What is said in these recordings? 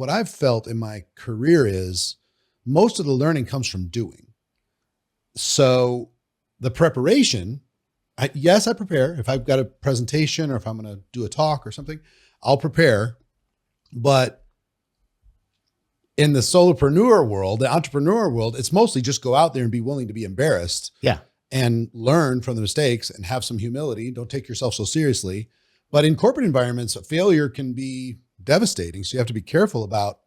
what I've felt in my career is most of the learning comes from doing. So the preparation, yes, I prepare. If I've got a presentation or if I'm going to do a talk or something, I'll prepare. But in the solopreneur world, the entrepreneur world, it's mostly just go out there and be willing to be embarrassed. Yeah. And learn from the mistakes and have some humility. Don't take yourself so seriously. But in corporate environments, a failure can be devastating. So you have to be careful about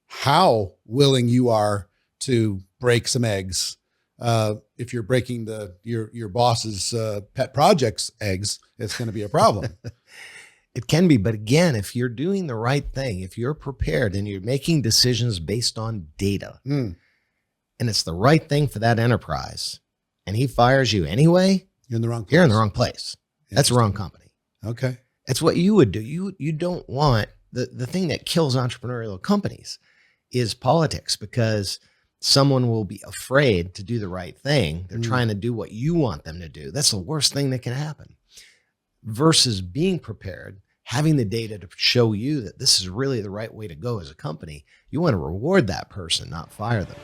how willing you are to break some eggs. If you're breaking your boss's pet project's eggs, it's going to be a problem. It can be, but again, if you're doing the right thing, if you're prepared and you're making decisions based on data, and it's the right thing for that enterprise, and he fires you anyway, you're in the wrong place. You're in the wrong place. That's the wrong company. Okay. That's what you would do. You don't want the thing that kills entrepreneurial companies is politics, because someone will be afraid to do the right thing. They're trying to do what you want them to do. That's the worst thing that can happen. Versus being prepared, having the data to show you that this is really the right way to go as a company. You want to reward that person, not fire them.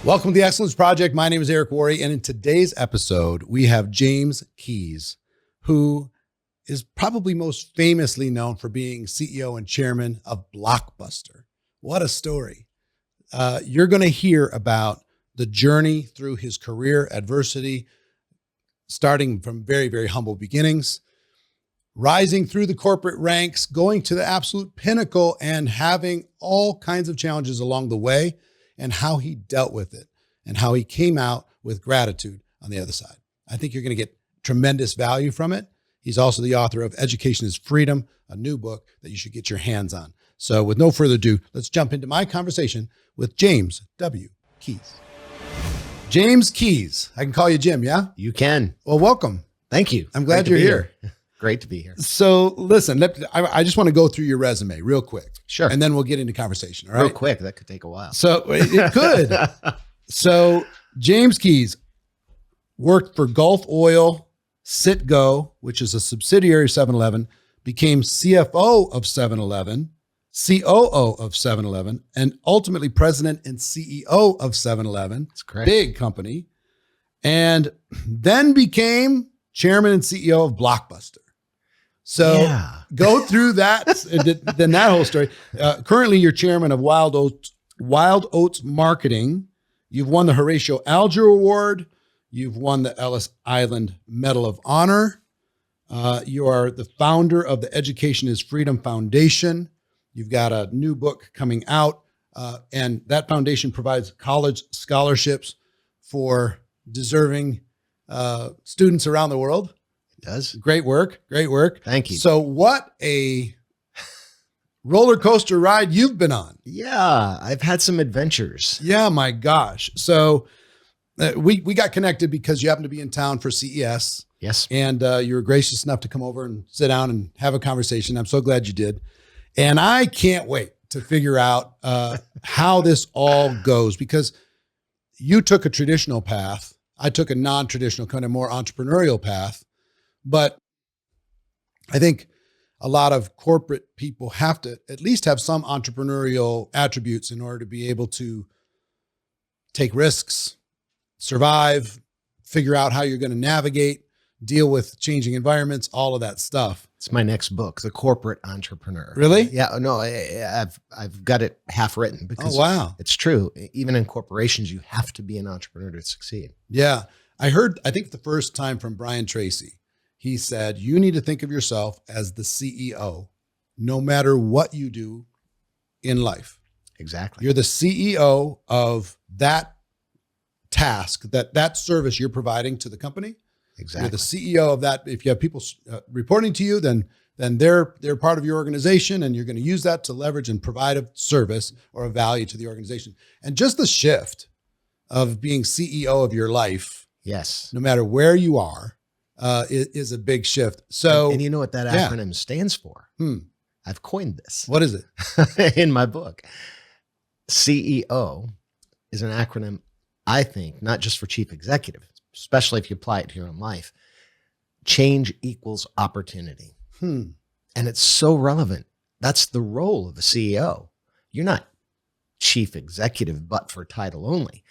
Welcome to the Excellence Project. My name is Eric Worre, and in today's episode, we have James Keyes, who is probably most famously known for being CEO and chairman of Blockbuster. What a story. You're going to hear about the journey through his career adversity, starting from very, very humble beginnings, rising through the corporate ranks, going to the absolute pinnacle, and having all kinds of challenges along the way, and how he dealt with it and how he came out with gratitude on the other side. I think you're going to get tremendous value from it. He's also the author of Education is Freedom, a new book that you should get your hands on. So with no further ado, let's jump into my conversation with James W. Keyes. James Keyes. I can call you Jim, yeah? You can. Well, welcome. Thank you. I'm glad you're here. Great to be here. So listen, I just want to go through your resume real quick. Sure. And then we'll get into conversation. All right. Real quick. That could take a while. So it could. So James Keyes worked for Gulf Oil, Citgo, which is a subsidiary of 7-Eleven, became CFO of 7-Eleven, COO of 7-Eleven, and ultimately president and CEO of 7-Eleven. That's correct. Big company. And then became chairman and CEO of Blockbuster. So go through that, then that whole story. Currently, you're chairman of Wild Oats Marketing. You've won the Horatio Alger Award. You've won the Ellis Island Medal of Honor. You are the founder of the Education is Freedom Foundation. You've got a new book coming out, and that foundation provides college scholarships for deserving students around the world. It does. Great work. Great work. Thank you. So what a roller coaster ride you've been on. Yeah, I've had some adventures. Yeah, my gosh. So we got connected because you happened to be in town for CES. Yes. And you were gracious enough to come over and sit down and have a conversation. I'm so glad you did. And I can't wait to figure out how this all goes, because you took a traditional path. I took a non-traditional, kind of more entrepreneurial path. But I think a lot of corporate people have to at least have some entrepreneurial attributes in order to be able to take risks, survive, figure out how you're going to navigate, deal with changing environments, all of that stuff. It's my next book, The Corporate Entrepreneur. Really? Yeah. No, I've got it half written because it's true. Even in corporations, you have to be an entrepreneur to succeed. Yeah. I think the first time from Brian Tracy, he said, you need to think of yourself as the CEO, no matter what you do in life. Exactly. You're the CEO of that task, that service you're providing to the company. Exactly. You're the CEO of that. If you have people reporting to you, then they're part of your organization, and you're going to use that to leverage and provide a service or a value to the organization. And just the shift of being CEO of your life, yes, no matter where you are, is a big shift. So, and you know what that acronym stands for? I've coined this. What is it? In my book. CEO is an acronym, I think, not just for chief executive, especially if you apply it to your own life. Change equals opportunity. And it's so relevant. That's the role of a CEO. you're not chief executive, but for title only.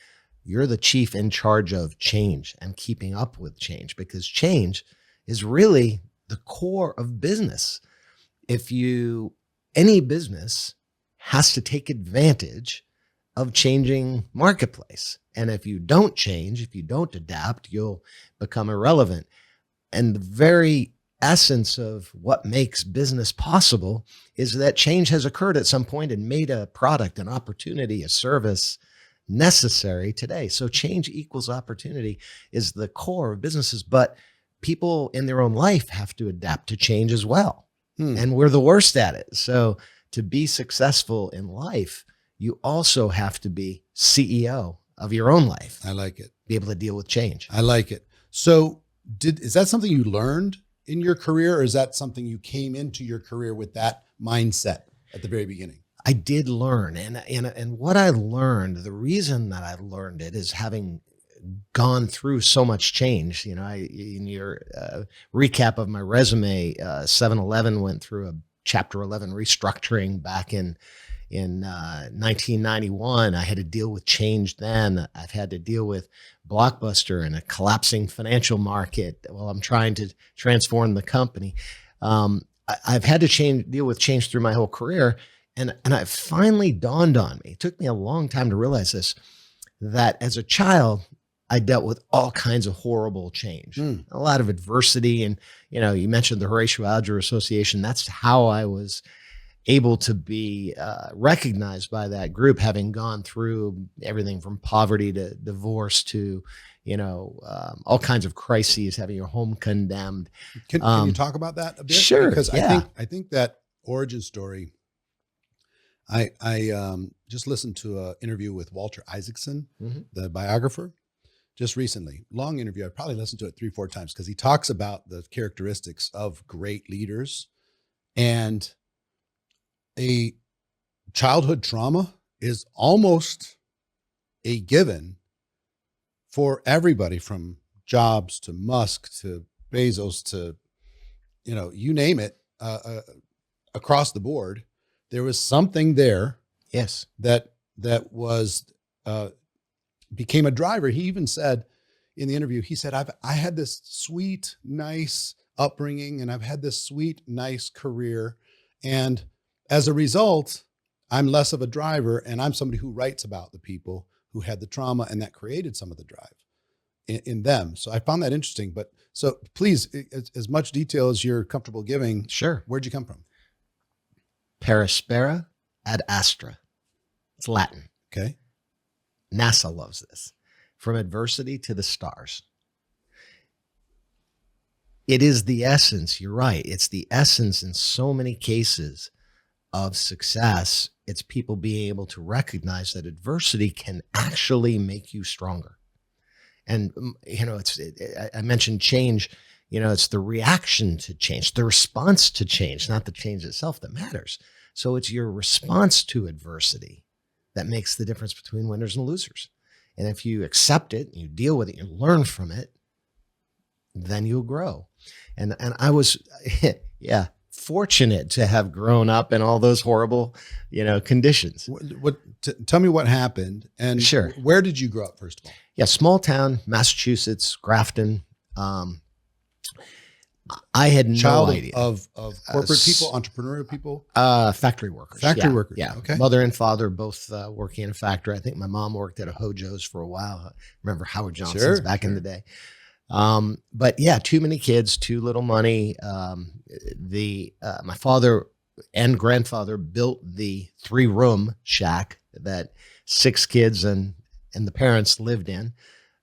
You're the chief in charge of change and keeping up with change, because change is really the core of business. Any business has to take advantage of changing marketplace. And if you don't change, if you don't adapt, you'll become irrelevant. And the very essence of what makes business possible is that change has occurred at some point and made a product, an opportunity, a service necessary today. So change equals opportunity is the core of businesses, but people in their own life have to adapt to change as well. And we're the worst at it. So to be successful in life, you also have to be CEO of your own life. I like it. Be able to deal with change. I like it. So is that something you learned in your career, or is that something you came into your career with that mindset at the very beginning? I did learn. And what I learned, the reason that I learned it is having gone through so much change. You know, in your recap of my resume, 7-Eleven went through a Chapter 11 restructuring back in 1991. I had to deal with change then. I've had to deal with Blockbuster and a collapsing financial market while I'm trying to transform the company. I've had to deal with change through my whole career. And it finally dawned on me, it took me a long time to realize this, that as a child, I dealt with all kinds of horrible change, a lot of adversity. And, you know, you mentioned the Horatio Alger Association. That's how I was able to be recognized by that group, having gone through everything from poverty to divorce to, you know, all kinds of crises, having your home condemned. Can you talk about that a bit? Sure. Because yeah. I think that origin story, I just listened to an interview with Walter Isaacson, the biographer, just recently. Long interview. I probably listened to it 3-4 times because he talks about the characteristics of great leaders, and a childhood trauma is almost a given for everybody, from Jobs to Musk to Bezos to, you know, you name it, across the board. There was something there, Yes, that was became a driver. He even said in the interview, he said, I had this sweet, nice upbringing, and I've had this sweet, nice career, and as a result, I'm less of a driver, and I'm somebody who writes about the people who had the trauma, and that created some of the drive in them. So I found that interesting. But so please, as much detail as you're comfortable giving. sure. Where'd you come from? Perispera ad astra. It's Latin. Okay. NASA loves this. From adversity to the stars. It is the essence. You're right. It's the essence in so many cases of success. It's people being able to recognize that adversity can actually make you stronger. And, you know, I mentioned change, you know, it's the reaction to change, the response to change, not the change itself that matters. So it's your response to adversity that makes the difference between winners and losers. And if you accept it, you deal with it, you learn from it, then you'll grow. And I was, yeah, fortunate to have grown up in all those horrible, you know, conditions. Tell me what happened, and Sure. Where did you grow up, first of all? Yeah, small town, Massachusetts, Grafton. I had Child no idea. of corporate people, entrepreneurial people? Factory workers. Factory Yeah, workers. Yeah. Okay. Mother and father both working in a factory. I think my mom worked at a Hojo's for a while. I remember Howard Johnson's back in the day. But yeah, too many kids, too little money. My father and grandfather built the 3-room shack that 6 kids and the parents lived in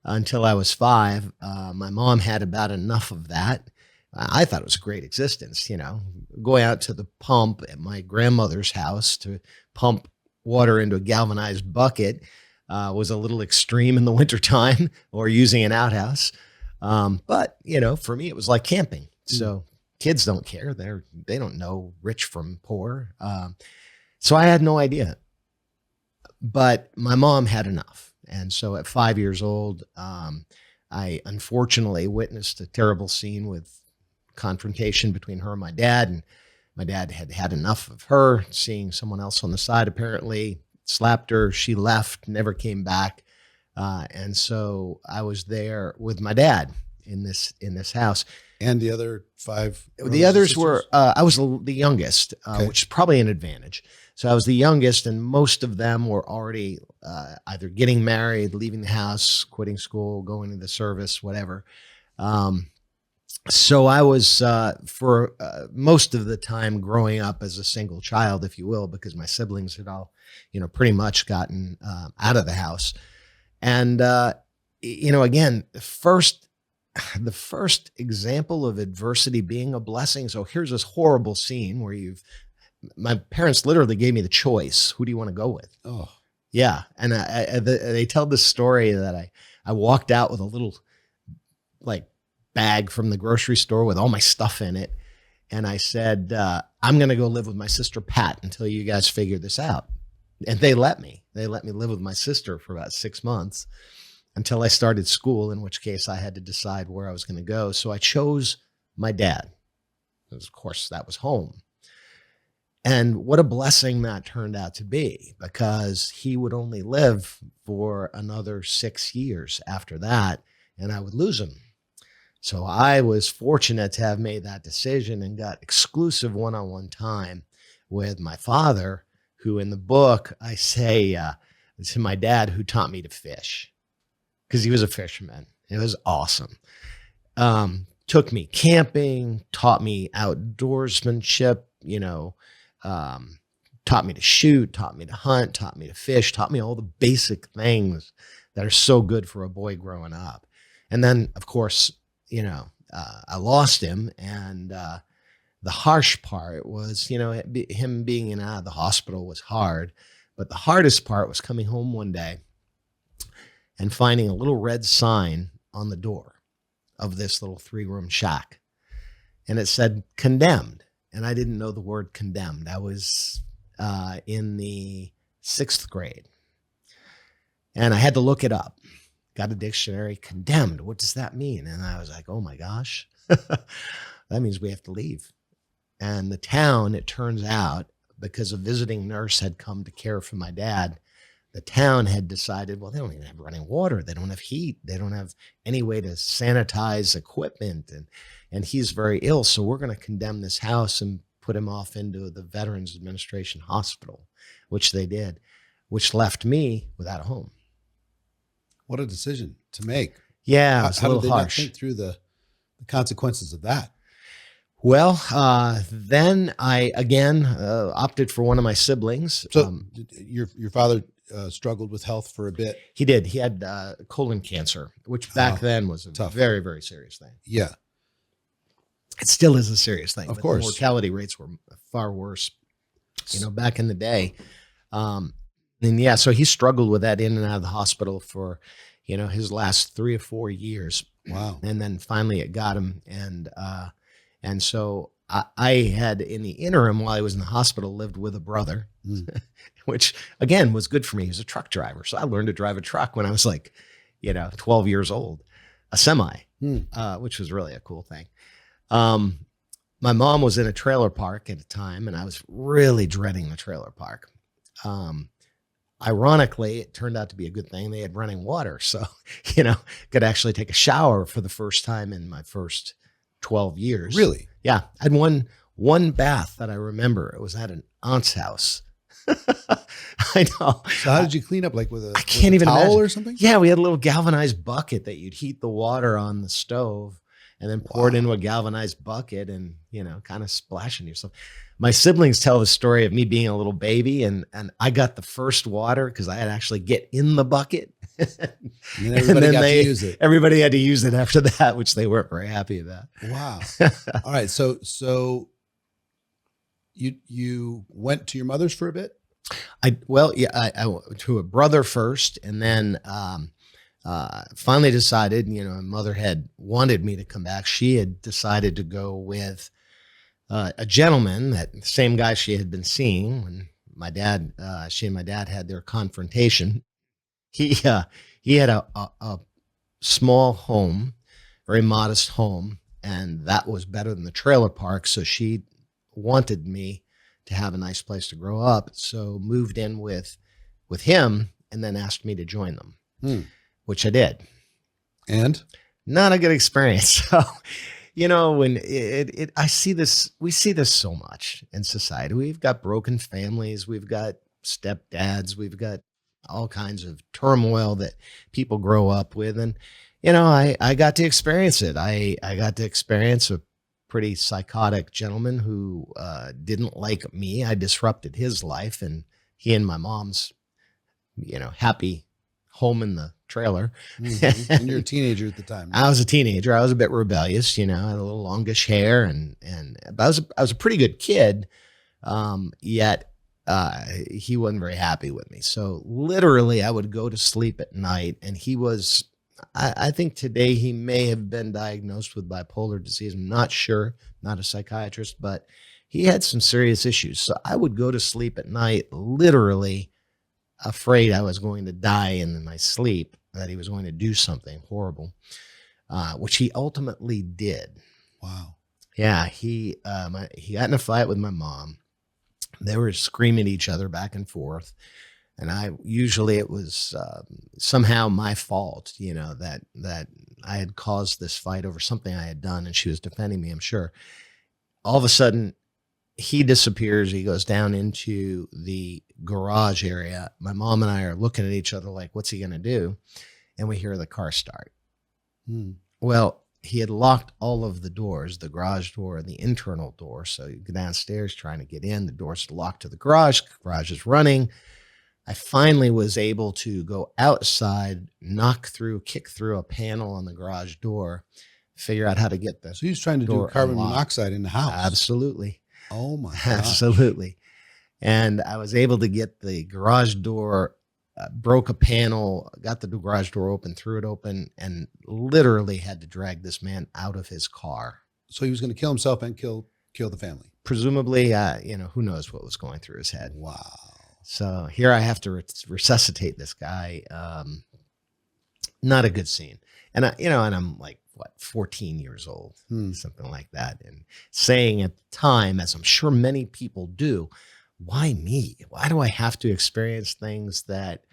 until I was 5. My mom had about enough of that. I thought it was a great existence, you know, going out to the pump at my grandmother's house to pump water into a galvanized bucket was a little extreme in the wintertime, or using an outhouse. But, you know, for me, it was like camping. So kids don't care. They don't know rich from poor. So I had no idea. But my mom had enough. And so at 5 years old, I unfortunately witnessed a terrible scene with confrontation between her and my dad. And My dad had had enough of her, seeing someone else on the side, apparently slapped her. She left, never came back. And so I was there with my dad in this house. And the other 5 The others were, I was the youngest, Okay. which is probably an advantage. So I was the youngest, and most of them were already either getting married, leaving the house, quitting school, going to the service, whatever. So I was, for most of the time, growing up as a single child, if you will, because my siblings had all, pretty much gotten out of the house. And, again, the first example of adversity being a blessing. So here's this horrible scene where my parents literally gave me the choice. Who do you want to go with? Oh, Yeah. And they tell this story that I walked out with a little like bag from the grocery store with all my stuff in it. And I said, I'm going to go live with my sister Pat until you guys figure this out. And they let me live with my sister for about 6 months until I started school, in which case I had to decide where I was going to go. So I chose my dad. Of course, that was home. And what a blessing that turned out to be, because he would only live for another 6 years after that, and I would lose him. So I was fortunate to have made that decision and got exclusive one-on-one time with my father, who in the book, I say to my dad, who taught me to fish, because he was a fisherman. It was awesome. Took me camping, taught me outdoorsmanship, taught me to shoot, taught me to hunt, taught me to fish, taught me all the basic things that are so good for a boy growing up. And then, of course, I lost him. And the harsh part was, him being in and out of the hospital was hard. But the hardest part was coming home one day and finding a little red sign on the door of this little 3-room shack. And it said condemned. And I didn't know the word condemned. I was in the 6th grade. And I had to look it up. Got a dictionary. Condemned. What does that mean? And I was like, oh my gosh, that means we have to leave. And the town, it turns out, because a visiting nurse had come to care for my dad, the town had decided, well, they don't even have running water. They don't have heat. They don't have any way to sanitize equipment. And he's very ill. So we're going to condemn this house and put him off into the Veterans Administration Hospital, which they did, which left me without a home. what a decision to make. Yeah, it's a How little did they not harsh. think through the consequences of that? Well, then I again opted for one of my siblings. So your father struggled with health for a bit. He did. He had colon cancer, which back then was a tough. very, very serious thing. Yeah, It still is a serious thing. Of but course. the mortality rates were far worse, back in the day. And yeah, so he struggled with that in and out of the hospital for, his last 3 or 4 years. wow. And then finally it got him. And so I had, in the interim, while I was in the hospital, lived with a brother, which again was good for me. He was a truck driver. So I learned to drive a truck when I was 12 years old, a semi, which was really a cool thing. My mom was in a trailer park at the time, and I was really dreading the trailer park. Ironically, it turned out to be a good thing. They had running water. So, could actually take a shower for the first time in my first 12 years. Really? Yeah. I had one bath that I remember. It was at an aunt's house. I know. So how did you clean up? Like with a, I can't even towel imagine. or something? Yeah, we had a little galvanized bucket that you'd heat the water on the stove and then pour it into a galvanized bucket and, kind of splashing yourself. My siblings tell the story of me being a little baby and I got the first water because I had to actually get in the bucket. And then everybody got to use it. Everybody had to use it after that, which they weren't very happy about. Wow. All right. So you went to your mother's for a bit? I went to a brother first, and then finally decided, my mother had wanted me to come back. She had decided to go with a gentleman, that same guy she had been seeing when she and my dad had their confrontation. He had a small home, very modest home, and that was better than the trailer park. So she wanted me to have a nice place to grow up. So moved in with him and then asked me to join them, which I did. And not a good experience. So, when I see this, we see this so much in society. We've got broken families. We've got stepdads. We've got all kinds of turmoil that people grow up with. And, I got to experience it. I got to experience a pretty psychotic gentleman who didn't like me. I disrupted his life, and he and my mom's, happy home in the trailer. And you're a teenager at the time. I was a teenager. I was a bit rebellious, I had a little longish hair but I was a pretty good kid. Yet he wasn't very happy with me. So literally I would go to sleep at night, and he was, I think today he may have been diagnosed with bipolar disease. I'm not sure, not a psychiatrist, but he had some serious issues. So I would go to sleep at night, literally afraid I was going to die in my sleep, that he was going to do something horrible, which he ultimately did. Wow. Yeah. He got in a fight with my mom. They were screaming at each other back and forth. And it was somehow my fault, that I had caused this fight over something I had done, and she was defending me, I'm sure. All of a sudden, he disappears. He goes down into the garage area. My mom and I are looking at each other like, what's he going to do? And we hear the car start. Well, he had locked all of the doors, the garage door and the internal door. So you go downstairs trying to get in. The door's locked to the garage. Garage is running. I finally was able to go outside, kick through a panel on the garage door, figure out how to get this. So he was trying to do carbon monoxide in the house. Absolutely. Oh my God. Absolutely. And I was able to get the garage door, broke a panel, got the garage door open, threw it open, and literally had to drag this man out of his car. So he was going to kill himself and kill the family. Presumably, who knows what was going through his head. Wow. So here I have to resuscitate this guy. Not a good scene. And I'm like, 14 years old, something like that. And saying at the time, as I'm sure many people do, why me? Why do I have to experience things that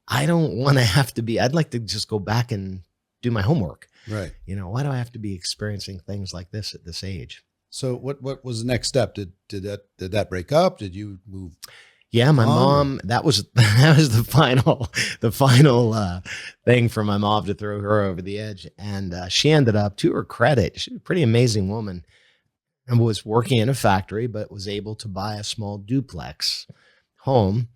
I don't want to have to be? I'd like to just go back and do my homework. Right. Why do I have to be experiencing things like this at this age? So what was the next step? Did that break up? Did you move? Yeah, my mom, that was the final thing for my mom to throw her over the edge. And she ended up, to her credit, she's a pretty amazing woman, and was working in a factory, but was able to buy a small duplex home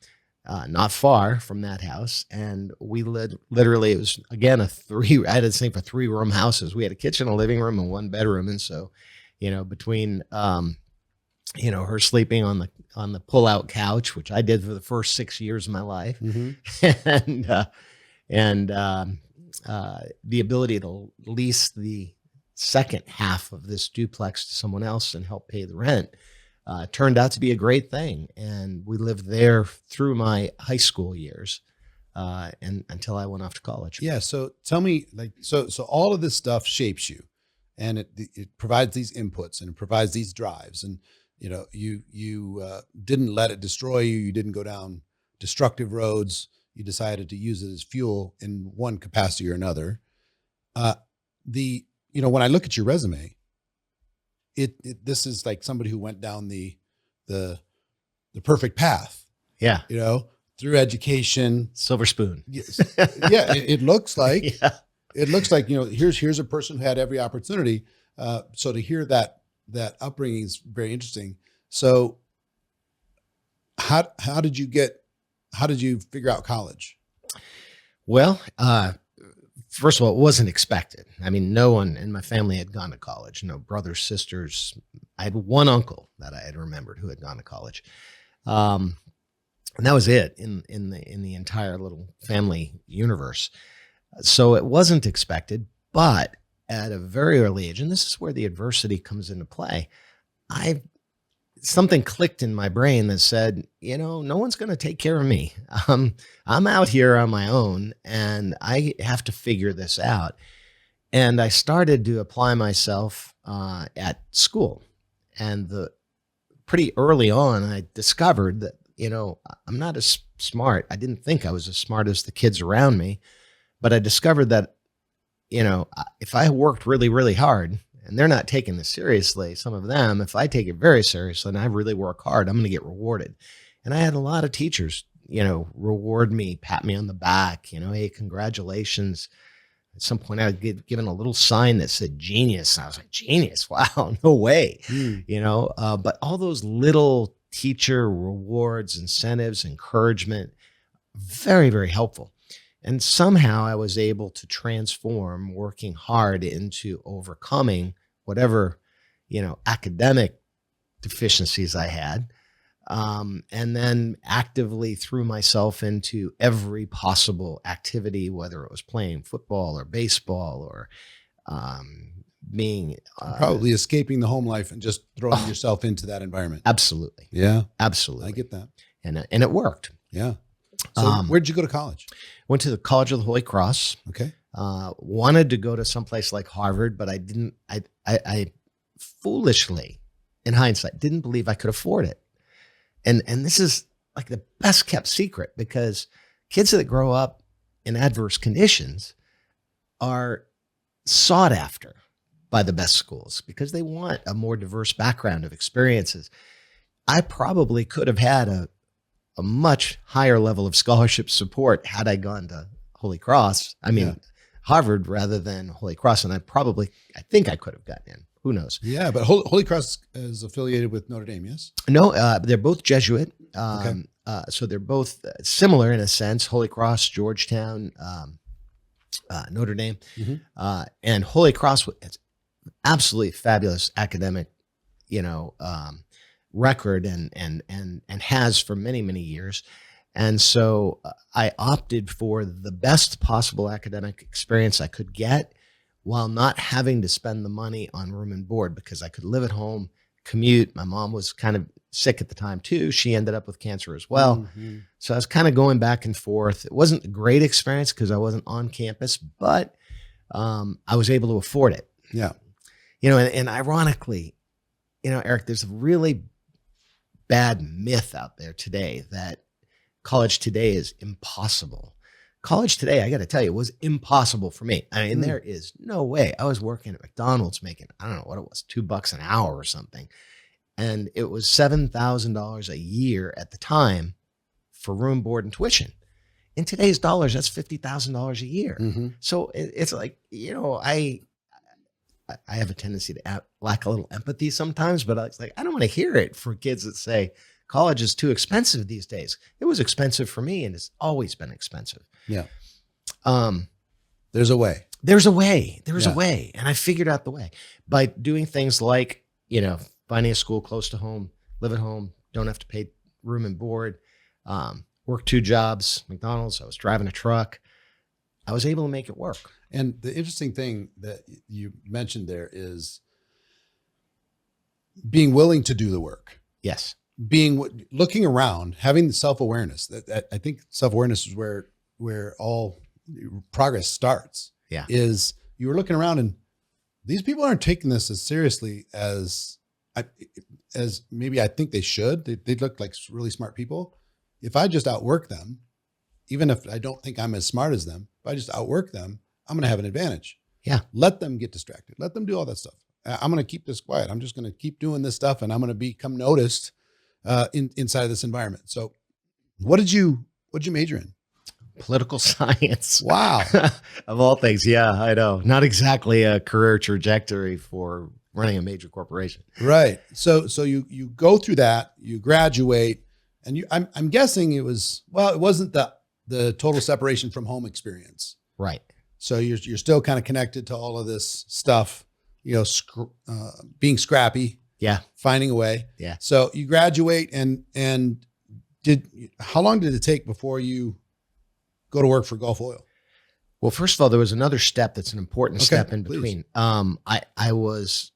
not far from that house. And we literally, it was, again, I had this thing for 3-room houses. We had a kitchen, a living room, and 1 bedroom. And so, between her sleeping on the pull-out couch, which I did for the first 6 years of my life, and the ability to lease the second half of this duplex to someone else and help pay the rent, turned out to be a great thing. And we lived there through my high school years, and until I went off to college. Yeah. So tell me, so all of this stuff shapes you, and it provides these inputs, and it provides these drives, and you didn't let it destroy you. You didn't go down destructive roads. You decided to use it as fuel in one capacity or another. When I look at your resume, this is like somebody who went down the perfect path. Yeah. Through education, silver spoon. Yes. Yeah. It looks like, here's a person who had every opportunity. So to hear that upbringing is very interesting. So how did you figure out college? Well, first of all, it wasn't expected. I mean, no one in my family had gone to college. No brothers, sisters. I had one uncle that I had remembered who had gone to college. And that was it in the entire little family universe. So it wasn't expected, but at a very early age, and this is where the adversity comes into play, something clicked in my brain that said, no one's going to take care of me. I'm out here on my own, and I have to figure this out. And I started to apply myself at school. And the pretty early on, I discovered that, you know, I'm not as smart. I didn't think I was as smart as the kids around me, but I discovered that, you know, if I worked really, really hard and they're not taking this seriously, some of them, if I take it very seriously and I really work hard, I'm going to get rewarded. And I had a lot of teachers, you know, reward me, pat me on the back, you know, hey, congratulations. At some point I would given a little sign that said genius. I was like, genius? Wow, no way. You know, but all those little teacher rewards, incentives, encouragement, very, very helpful. And somehow I was able to transform working hard into overcoming whatever, you know, academic deficiencies I had. And then actively threw myself into every possible activity, whether it was playing football or baseball or being Probably escaping the home life and just throwing yourself into that environment. absolutely, Yeah, absolutely. I get that. And it worked. Yeah. So where'd you go to college? Went to the College of the Holy Cross. Okay. Wanted to go to someplace like Harvard, but I didn't. I foolishly, in hindsight, didn't believe I could afford it. And this is like the best kept secret, because kids that grow up in adverse conditions are sought after by the best schools because they want a more diverse background of experiences. I probably could have had a much higher level of scholarship support had I gone to Holy Cross. I mean, Harvard rather than Holy Cross. And I think I could have gotten in. Who knows? Yeah, but Holy Cross is affiliated with Notre Dame, yes? No, they're both Jesuit. Okay. So they're both similar in a sense. Holy Cross, Georgetown, Notre Dame, and Holy Cross. It's absolutely fabulous academic, you know, record and has for many, many years. And so I opted for the best possible academic experience I could get, while not having to spend the money on room and board, because I could live at home, commute. My mom was kind of sick at the time too. She ended up with cancer as well. So I was kind of going back and forth. It wasn't a great experience because I wasn't on campus, but I was able to afford it. Yeah. You know, and ironically, you know, Eric, there's a really bad myth out there today that college today is impossible. College today, I got to tell you, was impossible for me. I mean, there is no way. I was working at McDonald's making, I don't know what it was, $2 an hour or something. And it was $7,000 a year at the time for room, board, and tuition. In today's dollars, that's $50,000 a year. So it's like, you know, I have a tendency to lack a little empathy sometimes, but it's like, I don't want to hear it for kids that say college is too expensive these days. It was expensive for me, and it's always been expensive. Yeah. There's a way. There's a way. There's a way. And I figured out the way by doing things like, you know, finding a school close to home, live at home, don't have to pay room and board, work 2 jobs, McDonald's. I was driving a truck. I was able to make it work. And the interesting thing that you mentioned there is being willing to do the work. Yes. Looking around, having the self-awareness. That I think self-awareness is where all progress starts. Yeah. Is you were looking around and these people aren't taking this as seriously as maybe I think they should. They look like really smart people. If I just outwork them, even if I don't think I'm as smart as them, if I just outwork them, I'm going to have an advantage. Yeah. Let them get distracted. Let them do all that stuff. I'm going to keep this quiet. I'm just going to keep doing this stuff, and I'm going to become noticed inside of this environment. So what'd you major in? Political science. Wow. Of all things. Yeah, I know. Not exactly a career trajectory for running a major corporation. Right. So you go through that, you graduate, and I'm guessing it wasn't the total separation from home experience. Right. So you're still kind of connected to all of this stuff, you know, being scrappy. Yeah. Finding a way. Yeah. So you graduate and how long did it take before you go to work for Gulf Oil? Well, first of all, there was another step that's an important step in please. between. I was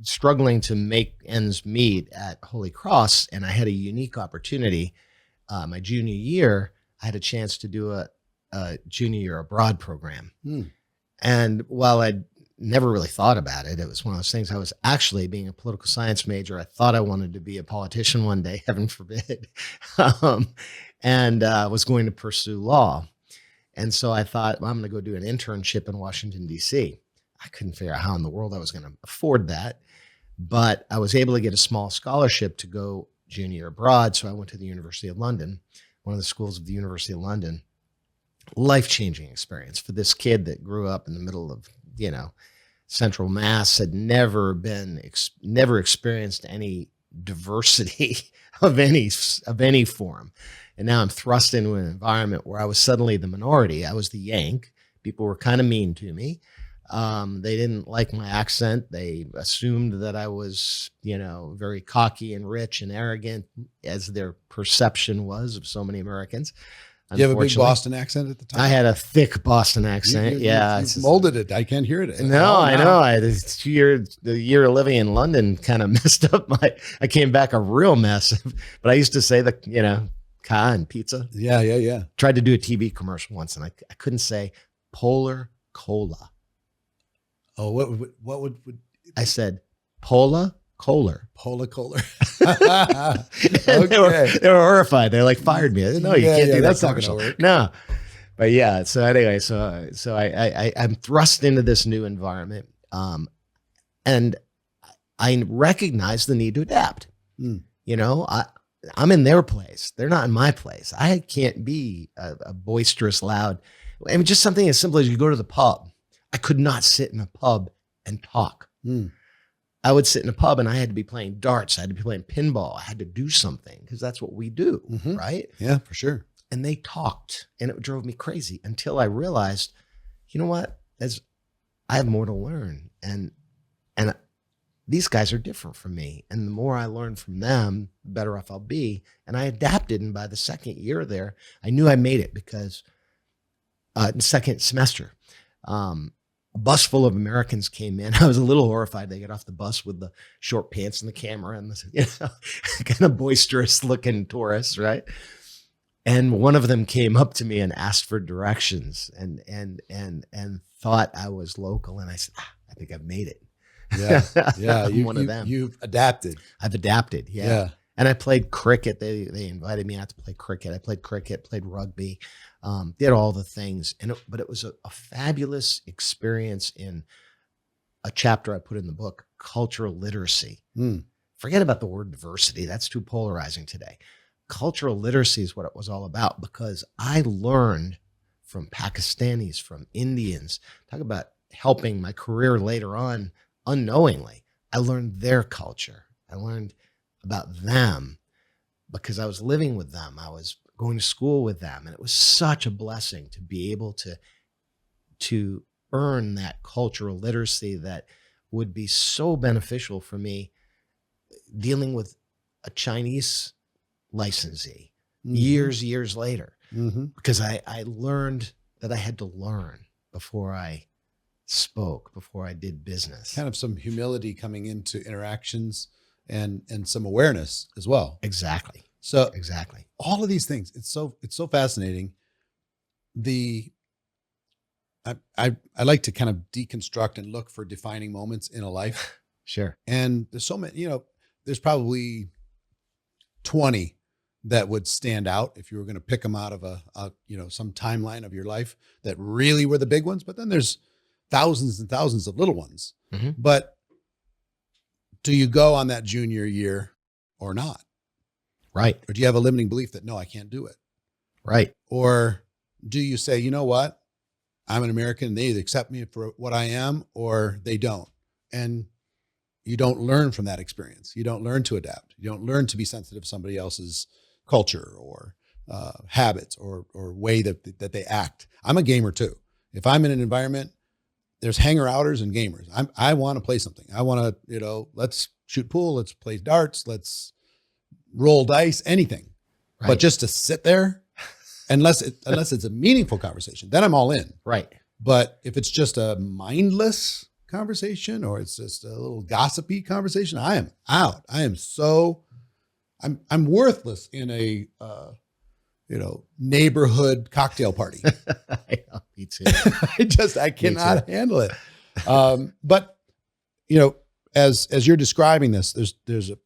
struggling to make ends meet at Holy Cross, and I had a unique opportunity. My junior year, I had a chance to do a junior year abroad program. And while I'd never really thought about it. It was one of those things. I was actually, being a political science major, I thought I wanted to be a politician one day, heaven forbid, and was going to pursue law. And so I thought, well, I'm going to go do an internship in Washington, D.C. I couldn't figure out how in the world I was going to afford that, but I was able to get a small scholarship to go junior abroad. So I went to the University of London, one of the schools of the University of London. Life-changing experience for this kid that grew up in the middle of, central Mass, had never experienced any diversity of any form. And now I'm thrust into an environment where I was suddenly the minority. I was the Yank. People were kind of mean to me. They didn't like my accent. They assumed that I was, very cocky and rich and arrogant, as their perception was of so many Americans. You have a big Boston accent at the time? I had a thick Boston accent. You molded it. I can't hear it. No, I know. The year of living in London kind of messed up I came back a real mess. But I used to say ka and pizza. Yeah. Tried to do a TV commercial once, and I couldn't say polar cola. Oh, what would I said? Pola Kohler. Pola Kohler. Okay. They were horrified. They fired me. No, you can't do that. That's not going to work. No. But yeah, so anyway, so I'm thrust into this new environment. And I recognize the need to adapt. I'm in their place. They're not in my place. I can't be a boisterous, loud. I mean, just something as simple as you go to the pub. I could not sit in a pub and talk. I would sit in a pub and I had to be playing darts. I had to be playing pinball. I had to do something because that's what we do, right? Yeah, for sure. And they talked, and it drove me crazy until I realized, you know what? I have more to learn, and these guys are different from me. And the more I learn from them, the better off I'll be. And I adapted, and by the second year there, I knew I made it because the second semester, a bus full of Americans came in. I was a little horrified. They get off the bus with the short pants and the camera and the kind of boisterous looking tourists, right? And one of them came up to me and asked for directions and thought I was local. And I said, I think I've made it. Yeah. I'm one of them. You've adapted. I've adapted. Yeah. And I played cricket. They invited me out to play cricket. I played cricket, played rugby, did all the things. But it was a fabulous experience in a chapter I put in the book, cultural literacy. Forget about the word diversity. That's too polarizing today. Cultural literacy is what it was all about, because I learned from Pakistanis, from Indians. Talk about helping my career later on unknowingly. I learned their culture. I learned about them because I was living with them. I was going to school with them. And it was such a blessing to be able to earn that cultural literacy that would be so beneficial for me dealing with a Chinese licensee years later, because I learned that I had to learn before I spoke, before I did business. Kind of some humility coming into interactions and some awareness as well. Exactly. So exactly. All of these things, it's so fascinating. I like to kind of deconstruct and look for defining moments in a life. Sure. And there's so many, there's probably 20 that would stand out if you were going to pick them out of some timeline of your life that really were the big ones. But then there's thousands and thousands of little ones. But do you go on that junior year or not? Right. Or do you have a limiting belief that, no, I can't do it? Right. Or do you say, you know what? I'm an American. They either accept me for what I am or they don't. And you don't learn from that experience. You don't learn to adapt. You don't learn to be sensitive to somebody else's culture or habits or way that they act. I'm a gamer too. If I'm in an environment, there's hanger-outers and gamers. I want to play something. I want to, let's shoot pool. Let's play darts. Let's roll dice, anything. Right. But just to sit there, unless it's a meaningful conversation, then I'm all in. Right. But if it's just a mindless conversation or it's just a little gossipy conversation, I am out. I'm worthless in a neighborhood cocktail party. Me too. I cannot handle it. But as you're describing this, there's a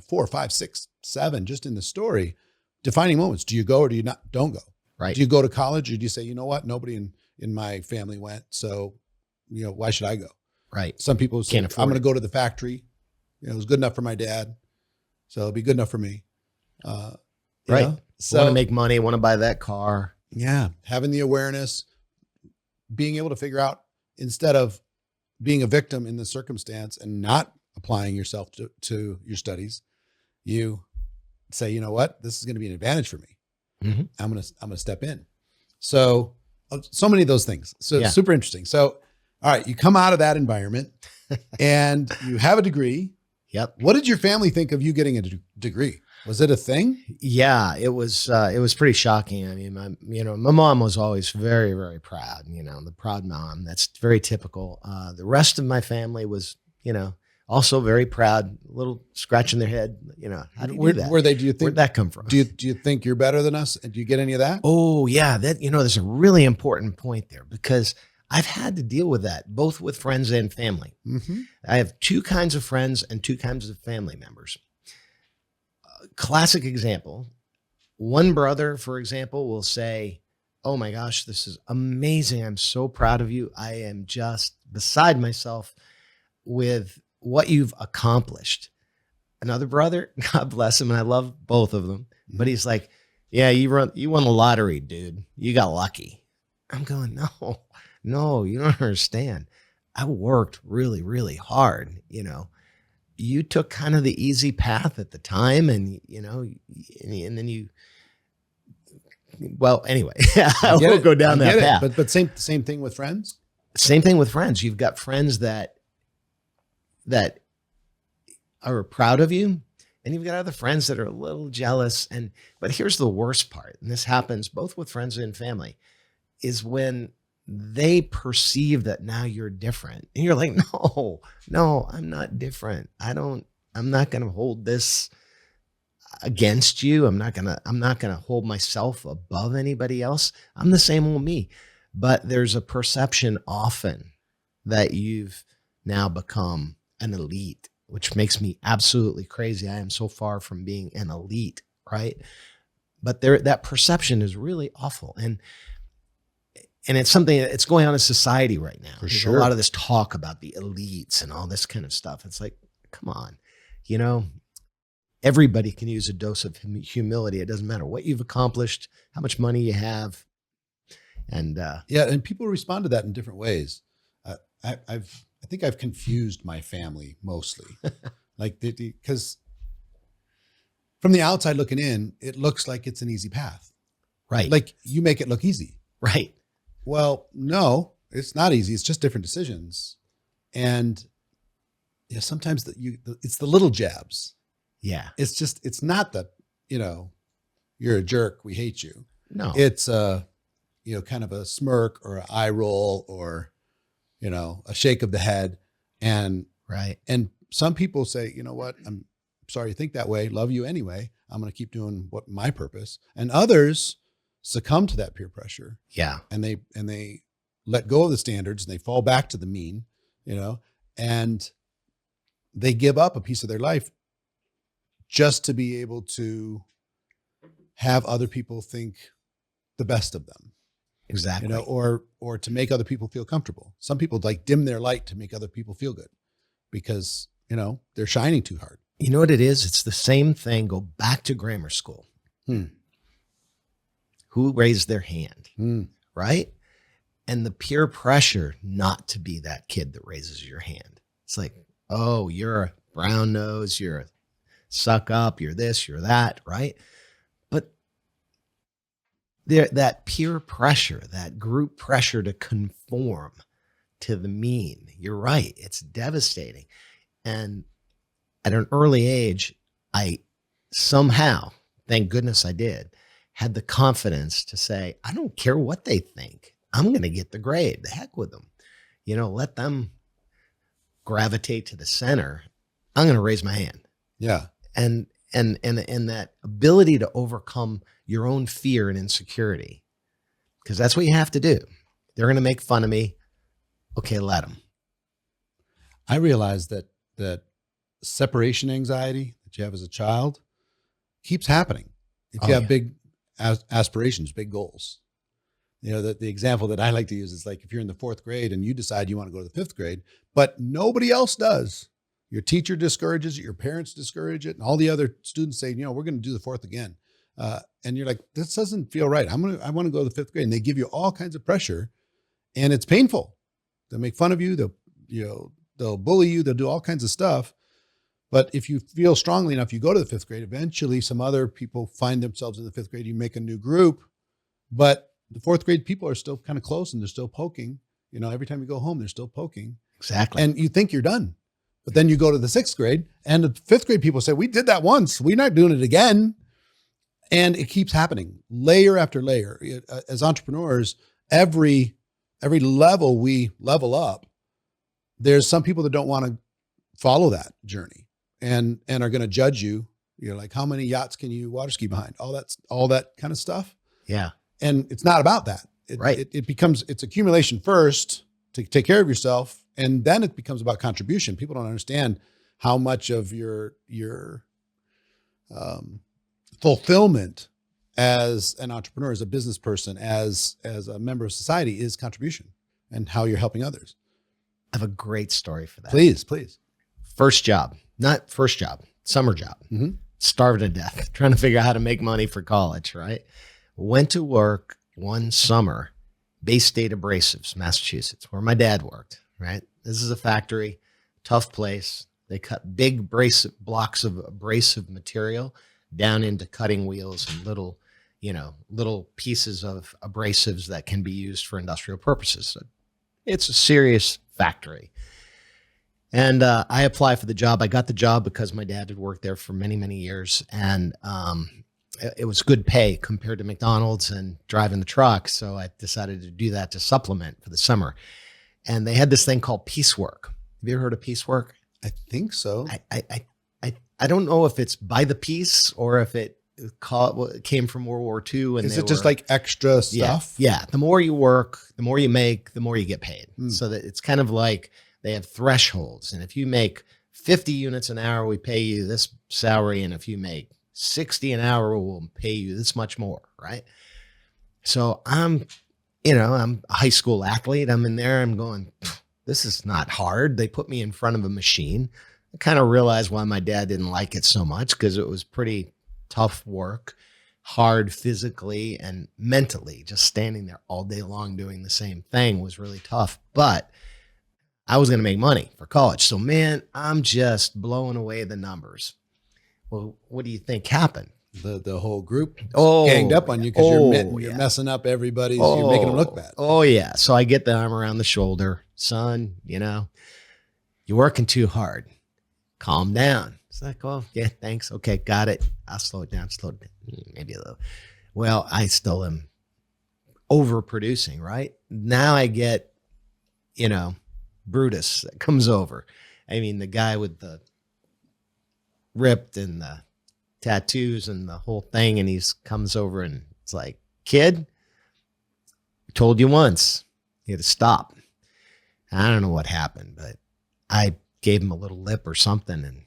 4, 5, 6, 7 just in the story defining moments. Do you go or do you don't go? Right. Do you go to college or do you say, you know what? Nobody in my family went. So, why should I go? Right. Some people say, I'm going to go to the factory. It was good enough for my dad. So it'll be good enough for me. Right. So want to make money, want to buy that car. Yeah. Having the awareness, being able to figure out, instead of being a victim in the circumstance and not applying yourself to your studies, you say, you know what, this is going to be an advantage for me. Mm-hmm. I'm going to step in. So many of those things. So super interesting. So, all right, you come out of that environment and you have a degree. Yep. What did your family think of you getting a degree? Was it a thing? Yeah, it was pretty shocking. I mean, my mom was always very, very proud, the proud mom. That's very typical. The rest of my family was, also very proud, a little scratching their head, how do you do that? Where'd that come from? Do you think you're better than us? And do you get any of that? Oh yeah. There's a really important point there, because I've had to deal with that both with friends and family. Mm-hmm. I have two kinds of friends and two kinds of family members. Classic example. One brother, for example, will say, oh my gosh, this is amazing. I'm so proud of you. I am just beside myself with what you've accomplished. Another brother, God bless him, and I love both of them, but he's like, yeah, you won the lottery, dude. You got lucky. I'm going, no, you don't understand. I worked really, really hard. You took kind of the easy path at the time, and and then you. Well, anyway, I won't go down that path. But same thing with friends. Same thing with friends. You've got friends that are proud of you, and you've got other friends that are a little jealous. But here's the worst part, and this happens both with friends and family, is when they perceive that now you're different, and you're like, no, I'm not different. I'm not going to hold this against you. I'm not going to hold myself above anybody else. I'm the same old me. But there's a perception often that you've now become an elite, which makes me absolutely crazy. I am so far from being an elite, right? But that perception is really awful. And it's something that's going on in society right now. For There's sure. a lot of this talk about the elites and all this kind of stuff. It's like, come on, everybody can use a dose of humility. It doesn't matter what you've accomplished, how much money you have. And and people respond to that in different ways. I think I've confused my family mostly, because from the outside looking in, it looks like it's an easy path, right? Like you make it look easy, right? Well, no, it's not easy. It's just different decisions, and sometimes it's the little jabs. Yeah, it's not that you're a jerk, we hate you. No, it's kind of a smirk or an eye roll or a shake of the head, and some people say, you know what, I'm sorry you think that way, love you anyway, I'm going to keep doing my purpose. And others succumb to that peer pressure. Yeah. And they let go of the standards and they fall back to the mean, and they give up a piece of their life just to be able to have other people think the best of them. Exactly. Or to make other people feel comfortable. Some people dim their light to make other people feel good because, they're shining too hard. You know what it is? It's the same thing. Go back to grammar school. Who raised their hand, right? And the peer pressure not to be that kid that raises your hand. It's like, oh, you're a brown nose, you're a suck up, you're this, you're that, right? But that peer pressure, that group pressure to conform to the mean, you're right, it's devastating. And at an early age, I somehow, thank goodness I did, had the confidence to say, I don't care what they think. I'm going to get the grade. The heck with them. Let them gravitate to the center. I'm going to raise my hand. Yeah. And that ability to overcome your own fear and insecurity, because that's what you have to do. They're going to make fun of me. Okay, let them. I realized that separation anxiety that you have as a child keeps happening if you have big aspirations, big goals. You know, the example that I like to use is like if you're in the 4th grade and you decide you want to go to the 5th grade, but nobody else does. Your teacher discourages it, your parents discourage it, and all the other students say, you know, we're going to do the 4th again. And you're like, this doesn't feel right. I want to go to the 5th grade. And they give you all kinds of pressure, and it's painful. They'll make fun of you. They'll bully you. They'll do all kinds of stuff. But if you feel strongly enough, you go to the 5th grade, eventually some other people find themselves in the 5th grade. You make a new group, but the 4th grade people are still kind of close and they're still poking. You know, every time you go home, they're still poking. Exactly. And you think you're done. But then you go to the 6th grade and the 5th grade people say, we did that once. We're not doing it again. And it keeps happening layer after layer. As entrepreneurs, every level we level up, there's some people that don't want to follow that journey and are going to judge you. You're like, how many yachts can you water ski behind? All that kind of stuff. Yeah. And it's not about that. It becomes, it's accumulation first to take care of yourself. And then it becomes about contribution. People don't understand how much of your fulfillment as an entrepreneur, as a business person, as a member of society is contribution and how you're helping others. I have a great story for that. Please. Summer job. Mm-hmm. Starved to death, trying to figure out how to make money for college, right? Went to work one summer, Bay State Abrasives, Massachusetts, where my dad worked, right? This is a factory, tough place. They cut big blocks of abrasive material down into cutting wheels and little pieces of abrasives that can be used for industrial purposes. So it's a serious factory. And I applied for the job. I got the job because my dad had worked there for many, many years. And it was good pay compared to McDonald's and driving the truck. So I decided to do that to supplement for the summer. And they had this thing called piecework. Have you ever heard of piecework? I think so. I don't know if it's by the piece or if it came from World War II. And is it just like extra stuff? Yeah. The more you work, the more you make, the more you get paid. So that it's kind of like they have thresholds. And if you make 50 units an hour, we pay you this salary. And if you make 60 an hour, we'll pay you this much more, right? So I'm a high school athlete. I'm in there. I'm going, this is not hard. They put me in front of a machine. I kind of realized why my dad didn't like it so much, because it was pretty tough work, hard physically and mentally. Just standing there all day long doing the same thing was really tough. But I was going to make money for college. So, man, I'm just blowing away the numbers. Well, what do you think happened? The whole group ganged up on you because you're messing up everybody's, you're making them look bad. Oh, yeah. So I get the arm around the shoulder. Son, you're working too hard. Calm down. It's like, oh, yeah, thanks. Okay, got it. I'll slow it down. Maybe a little. Well, I still am overproducing, right? Now I get, Brutus that comes over. I mean, the guy with the ripped and the tattoos and the whole thing. And he comes over and it's like, kid, I told you once, you had to stop. I don't know what happened, but I gave him a little lip or something. And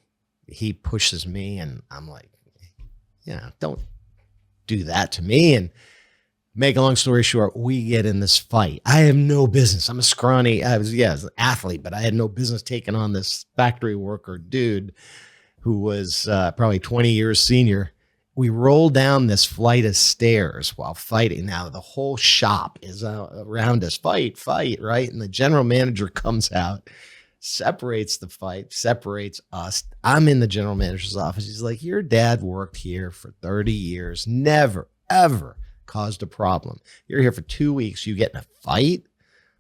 he pushes me and I'm like, don't do that to me. And make a long story short, we get in this fight. I have no business. I'm a scrawny, I was an athlete, but I had no business taking on this factory worker dude who was probably 20 years senior. We roll down this flight of stairs while fighting. Now the whole shop is around us, fight, right? And the general manager comes out, separates the fight, separates us. I'm in the general manager's office. He's like, your dad worked here for 30 years, never, ever caused a problem. You're here for 2 weeks. You get in a fight?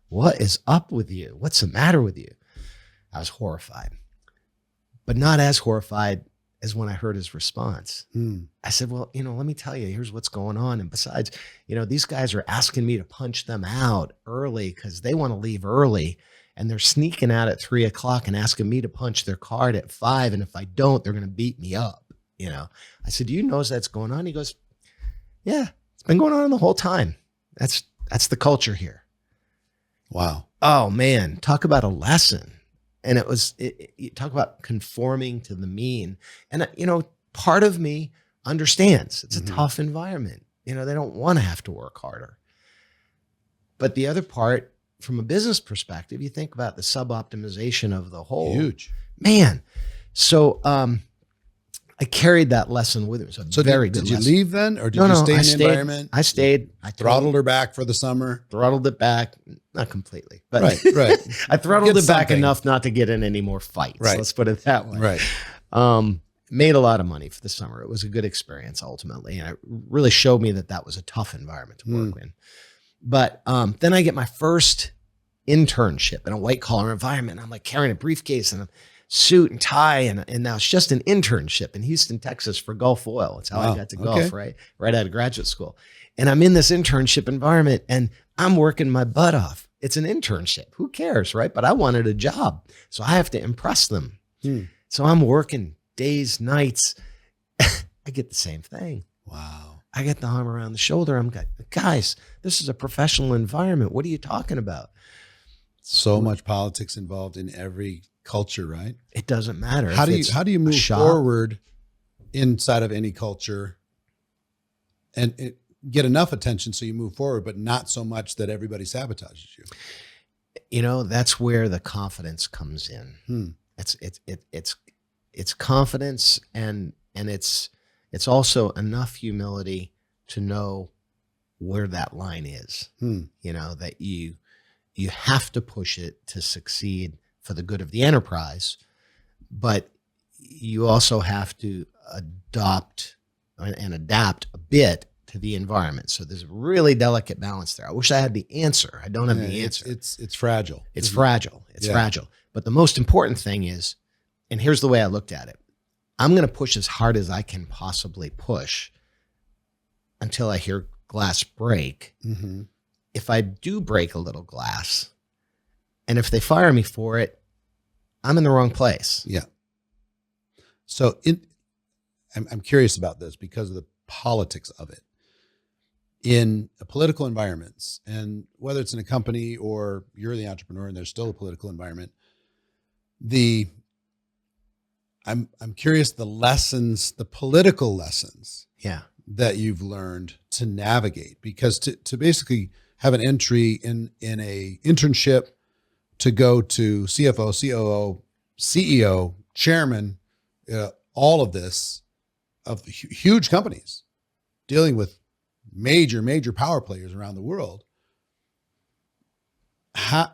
What is up with you? What's the matter with you? I was horrified, but not as horrified as when I heard his response. I said, well, let me tell you, here's what's going on. And besides, these guys are asking me to punch them out early because they want to leave early. And they're sneaking out at 3 o'clock and asking me to punch their card at 5. And if I don't, they're going to beat me up. I said, do you know that's going on? He goes, yeah, it's been going on the whole time. That's the culture here. Wow. Oh man, talk about a lesson. And you talk about conforming to the mean. And, part of me understands it's a tough environment. They don't want to have to work harder. But the other part, from a business perspective, you think about the sub-optimization of the whole. Huge. Man. So I carried that lesson with me. So very good. Did you leave then, or did you stay in the environment? I stayed. I throttled her back for the summer. Throttled it back, not completely, but right. I throttled it back enough not to get in any more fights. Right. Let's put it that way. Right. Made a lot of money for the summer. It was a good experience ultimately, and it really showed me that was a tough environment to work in. But then I get my first internship in a white collar environment. I'm like carrying a briefcase and a suit and tie, and now it's just an internship in Houston, Texas for Gulf Oil. It's how I got to Gulf, right out of graduate school. And I'm in this internship environment and I'm working my butt off. It's an internship. Who cares, right? But I wanted a job, so I have to impress them. So I'm working days, nights. I get the same thing. Wow. I get the arm around the shoulder. I'm like, guys, this is a professional environment. What are you talking about? So much politics involved in every culture, right? It doesn't matter. How do you move forward inside of any culture and get enough attention so you move forward, but not so much that everybody sabotages you? That's where the confidence comes in. It's confidence, and it's also enough humility to know where that line is. That you have to push it to succeed for the good of the enterprise, but you also have to adopt and adapt a bit to the environment. So there's a really delicate balance there. I wish I had the answer. I don't have the answer. It's fragile. It's fragile. It's fragile. But the most important thing is, and here's the way I looked at it, I'm going to push as hard as I can possibly push until I hear glass break. If I do break a little glass, and if they fire me for it, I'm in the wrong place. Yeah. So I'm curious about this because of the politics of it. In political environments, and whether it's in a company or you're the entrepreneur and there's still a political environment, I'm curious the political lessons that you've learned to navigate, because to basically have an entry in a internship to go to CFO, COO, CEO, chairman, all of this of huge companies dealing with major power players around the world.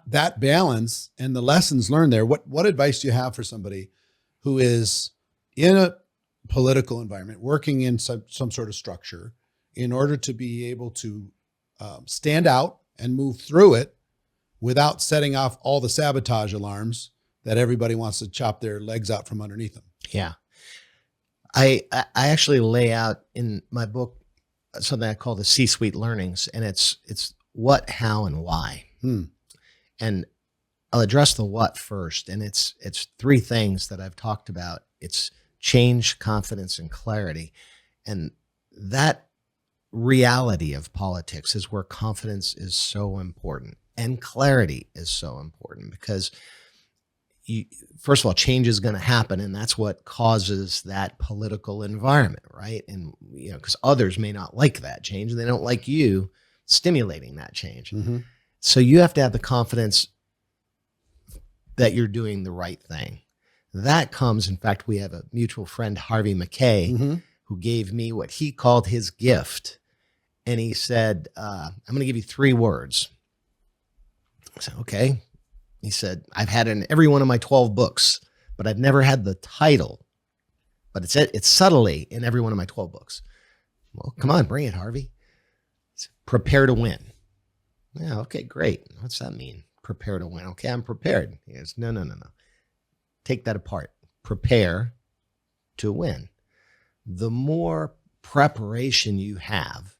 That balance and the lessons learned there. What advice do you have for somebody who is in a political environment, working in some sort of structure, in order to be able to stand out and move through it without setting off all the sabotage alarms that everybody wants to chop their legs out from underneath them? Yeah. I actually lay out in my book something I call the C-suite learnings, and it's what, how, and why. And I'll address the what first. And it's three things that I've talked about. It's change, confidence, and clarity. And that reality of politics is where confidence is so important and clarity is so important, because first of all, change is going to happen, and that's what causes that political environment, right? And because others may not like that change, and they don't like you stimulating that change. So you have to have the confidence that you're doing the right thing. That comes, in fact, we have a mutual friend, Harvey McKay, who gave me what he called his gift. And he said, I'm going to give you 3 words. I said, okay. He said, I've had it in every one of my 12 books, but I've never had the title. But it's subtly in every one of my 12 books. Well, come on, bring it, Harvey. Prepare to win. Yeah, okay, great. What's that mean? Prepare to win. Okay, I'm prepared. He goes, no. Take that apart. Prepare to win. The more preparation you have,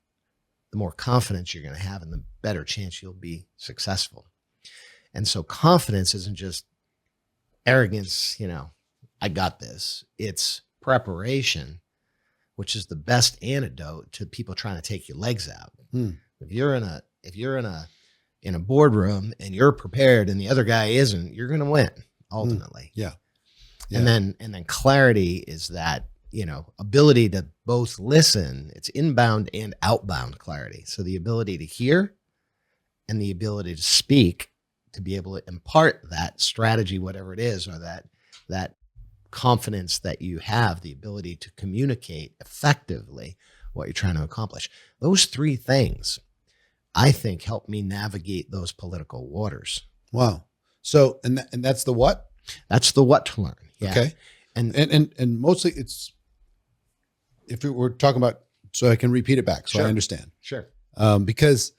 the more confidence you're going to have, and the better chance you'll be successful. And so confidence isn't just arrogance, I got this. It's preparation, which is the best antidote to people trying to take your legs out. If you're in a boardroom and you're prepared and the other guy isn't, you're going to win. ultimately. Yeah. And then clarity is that, ability to both listen. It's inbound and outbound clarity. So the ability to hear and the ability to speak, to be able to impart that strategy, whatever it is, or that confidence that you have, the ability to communicate effectively what you're trying to accomplish. Those three things, I think, help me navigate those political waters. Wow. So, and that's the what? That's the what to learn. Yeah. Okay. And mostly it's, if we're talking about, so I can repeat it back so I understand. Sure. Because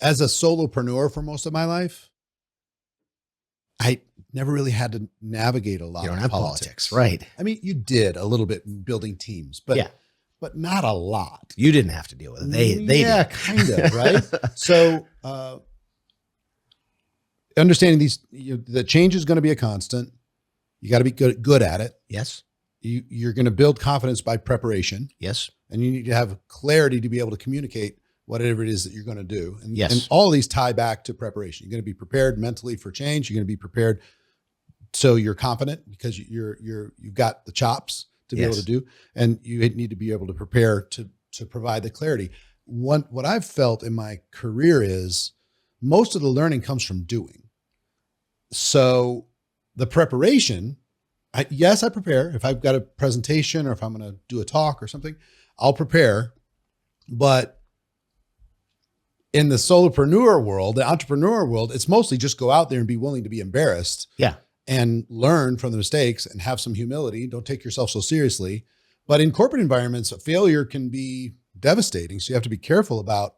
as a solopreneur for most of my life, I never really had to navigate a lot of politics. Right? I mean, you did a little bit in building teams, but not a lot. You didn't have to deal with it. They did. Kind of, right? So understanding these, the change is going to be a constant. You got to be good at it. Yes. You're going to build confidence by preparation. Yes. And you need to have clarity to be able to communicate whatever it is that you're going to do. And, yes. And all of these tie back to preparation. You're going to be prepared mentally for change. You're going to be prepared so you're confident because you've got the chops to be able to do. And you need to be able to prepare to provide the clarity. What I've felt in my career is most of the learning comes from doing. So the preparation, yes, I prepare. If I've got a presentation or if I'm going to do a talk or something, I'll prepare. But in the solopreneur world, the entrepreneur world, it's mostly just go out there and be willing to be embarrassed. Yeah. And learn from the mistakes and have some humility. Don't take yourself so seriously. But in corporate environments, a failure can be devastating. So you have to be careful about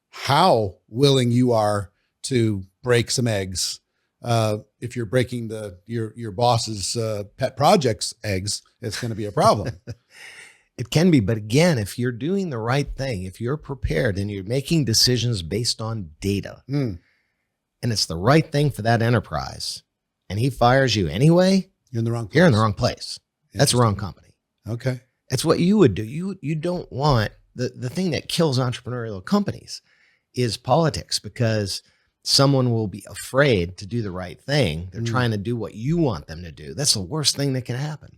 how willing you are to break some eggs. If you're breaking your boss's pet project's eggs, it's going to be a problem. It can be, but again, if you're doing the right thing, if you're prepared and you're making decisions based on data, and it's the right thing for that enterprise, and he fires you anyway, you're in the wrong place. You're in the wrong place. That's the wrong company. Okay. That's what you would do. You don't want the thing that kills entrepreneurial companies is politics, because someone will be afraid to do the right thing. They're trying to do what you want them to do. That's the worst thing that can happen.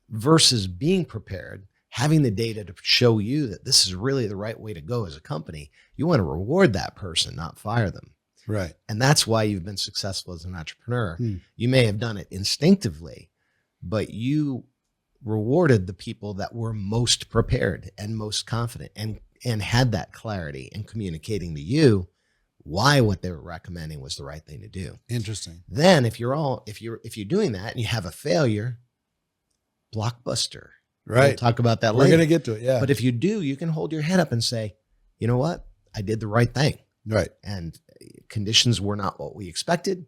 Versus being prepared, having the data to show you that this is really the right way to go as a company. You want to reward that person, not fire them. Right. And that's why you've been successful as an entrepreneur. You may have done it instinctively, but you rewarded the people that were most prepared and most confident and had that clarity in communicating to you why what they were recommending was the right thing to do. Interesting. Then if you're doing that and you have a failure, Blockbuster. Right. We'll talk about that We're later. going to get to it. Yeah. But if you do, you can hold your head up and say, you know what? I did the right thing. Right. And conditions were not what we expected,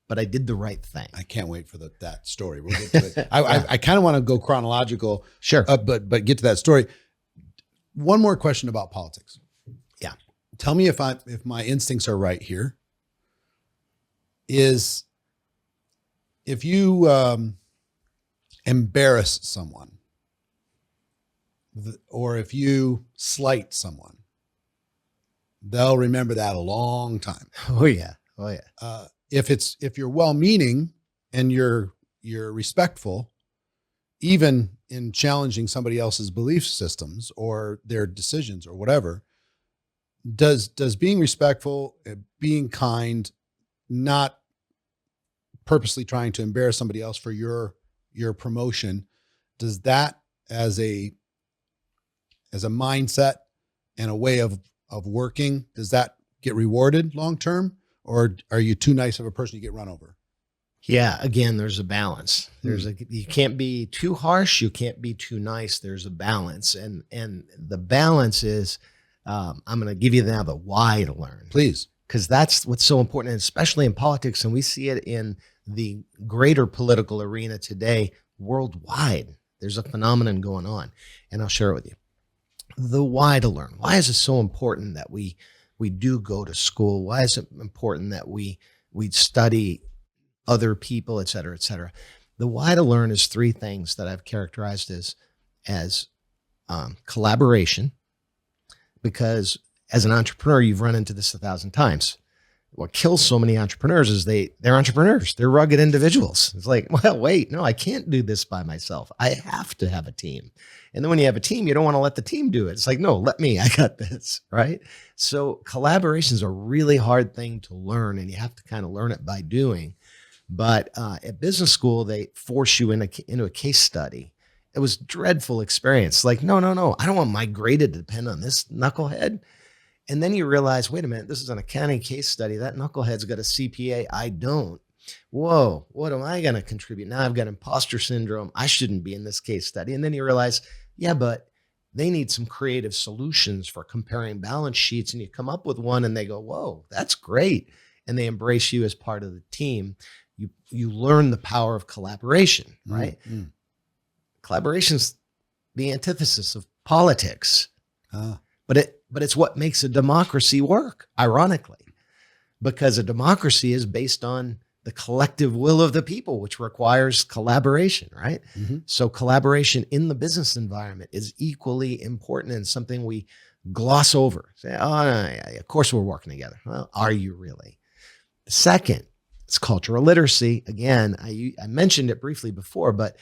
but I did the right thing. I can't wait for that story. We'll get to it. I kind of want to go chronological. Sure. But get to that story. One more question about politics. Yeah. Tell me if my instincts are right here. Is if you embarrass someone, or if you slight someone, they'll remember that a long time. Oh yeah. Oh yeah. If you're well-meaning and you're respectful, even in challenging somebody else's belief systems or their decisions or whatever, does being respectful, being kind, not purposely trying to embarrass somebody else for your promotion, does that as a mindset and a way of working, does that get rewarded long-term, or are you too nice of a person to get run over? Yeah. Again, there's a balance. You can't be too harsh. You can't be too nice. There's a balance. And the balance is, I'm going to give you now the why to learn. Please. Because that's what's so important, and especially in politics. And we see it in the greater political arena today, worldwide. There's a phenomenon going on, and I'll share it with you. The why to learn. Why is it so important that we do go to school? Why is it important that we study other people, et cetera, et cetera? The why to learn is three things that I've characterized as collaboration, because as an entrepreneur, you've run into this 1,000 times. what kills so many entrepreneurs is they're entrepreneurs. They're rugged individuals. It's like, well, wait, no, I can't do this by myself. I have to have a team. And then when you have a team, you don't want to let the team do it. It's like, no, let me, I got this, right? So collaboration is a really hard thing to learn, and you have to kind of learn it by doing. But at business school, they force you into a case study. It was a dreadful experience. Like, no, I don't want my grade to depend on this knucklehead. And then you realize, wait a minute, this is an accounting case study. That knucklehead's got a CPA. I don't. Whoa, what am I going to contribute? Now I've got imposter syndrome. I shouldn't be in this case study. And then you realize, yeah, but they need some creative solutions for comparing balance sheets. And you come up with one and they go, whoa, that's great. And they embrace you as part of the team. You learn the power of collaboration, right? Mm-hmm. Collaboration's the antithesis of politics. But it's what makes a democracy work, ironically, because a democracy is based on the collective will of the people, which requires collaboration, right? Mm-hmm. So collaboration in the business environment is equally important and something we gloss over. Say, oh, yeah, of course we're working together. Well, are you really? Second, it's cultural literacy. Again, I mentioned it briefly before, but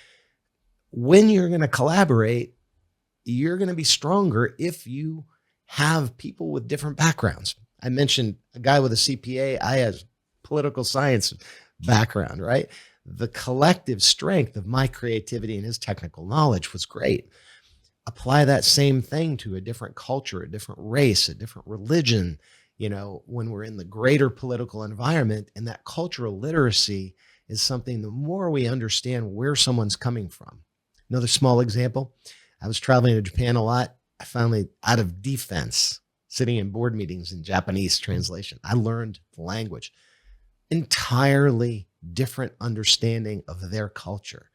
when you're going to collaborate, you're going to be stronger if you have people with different backgrounds. I mentioned a guy with a CPA. I have political science background, right? The collective strength of my creativity and his technical knowledge was great. Apply that same thing to a different culture, a different race, a different religion, when we're in the greater political environment. And that cultural literacy is something, the more we understand where someone's coming from. Another small example, I was traveling to Japan a lot. I finally, out of defense, sitting in board meetings in Japanese translation, I learned the language. Entirely different understanding of their culture,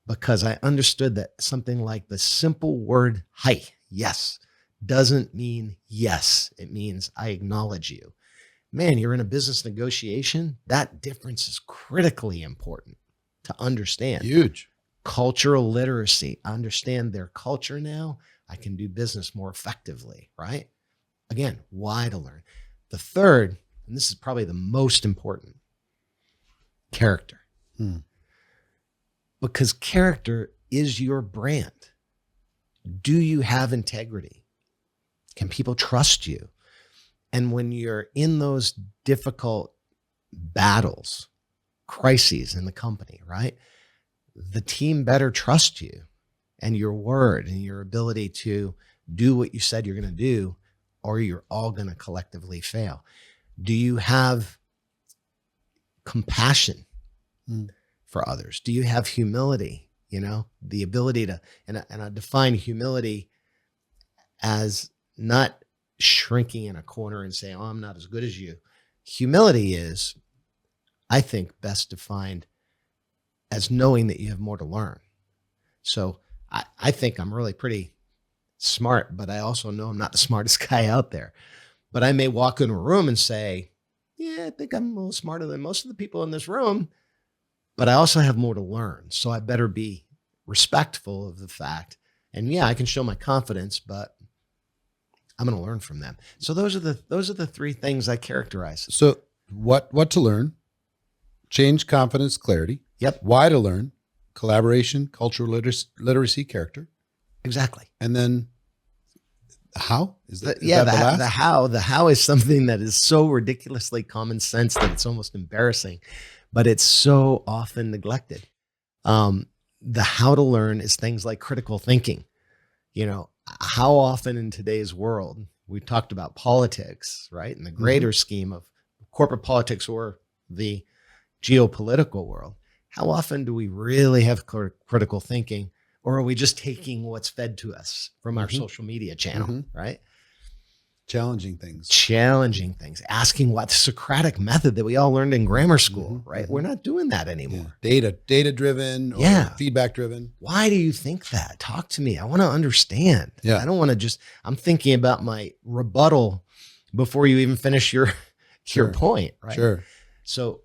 because I understood that something like the simple word "hi," yes, doesn't mean yes. It means I acknowledge you. Man, you're in a business negotiation. That difference is critically important to understand. Huge. Cultural literacy. I understand their culture now. I can do business more effectively, right? Again, why to learn? The third, and this is probably the most important, character. Because character is your brand. Do you have integrity? Can people trust you? And when you're in those difficult battles, crises in the company, right? The team better trust you and your word and your ability to do what you said you're going to do, or you're all going to collectively fail. Do you have compassion for others? Do you have humility? The ability to, and I define humility as not shrinking in a corner and saying, oh, I'm not as good as you. Humility is, I think, best defined as knowing that you have more to learn. So I think I'm really pretty smart, but I also know I'm not the smartest guy out there. But I may walk into a room and say, yeah, I think I'm a little smarter than most of the people in this room, but I also have more to learn. So I better be respectful of the fact. And yeah, I can show my confidence, but I'm going to learn from them. So those are the three things I characterize. So what to learn? Change, confidence, clarity. Yep. Why to learn? Collaboration, cultural literacy, character. Exactly. And then how? The how is something that is so ridiculously common sense that it's almost embarrassing, but it's so often neglected. The how to learn is things like critical thinking. How often in today's world, we talked about politics, right? In the greater scheme of corporate politics or the geopolitical world, how often do we really have critical thinking, or are we just taking what's fed to us from our social media channel, right? Challenging things, asking what the Socratic method that we all learned in grammar school, right? We're not doing that anymore. Yeah. Data driven or feedback driven. Why do you think that? Talk to me. I want to understand. Yeah. I don't want to I'm thinking about my rebuttal before you even finish your point, right? Sure. So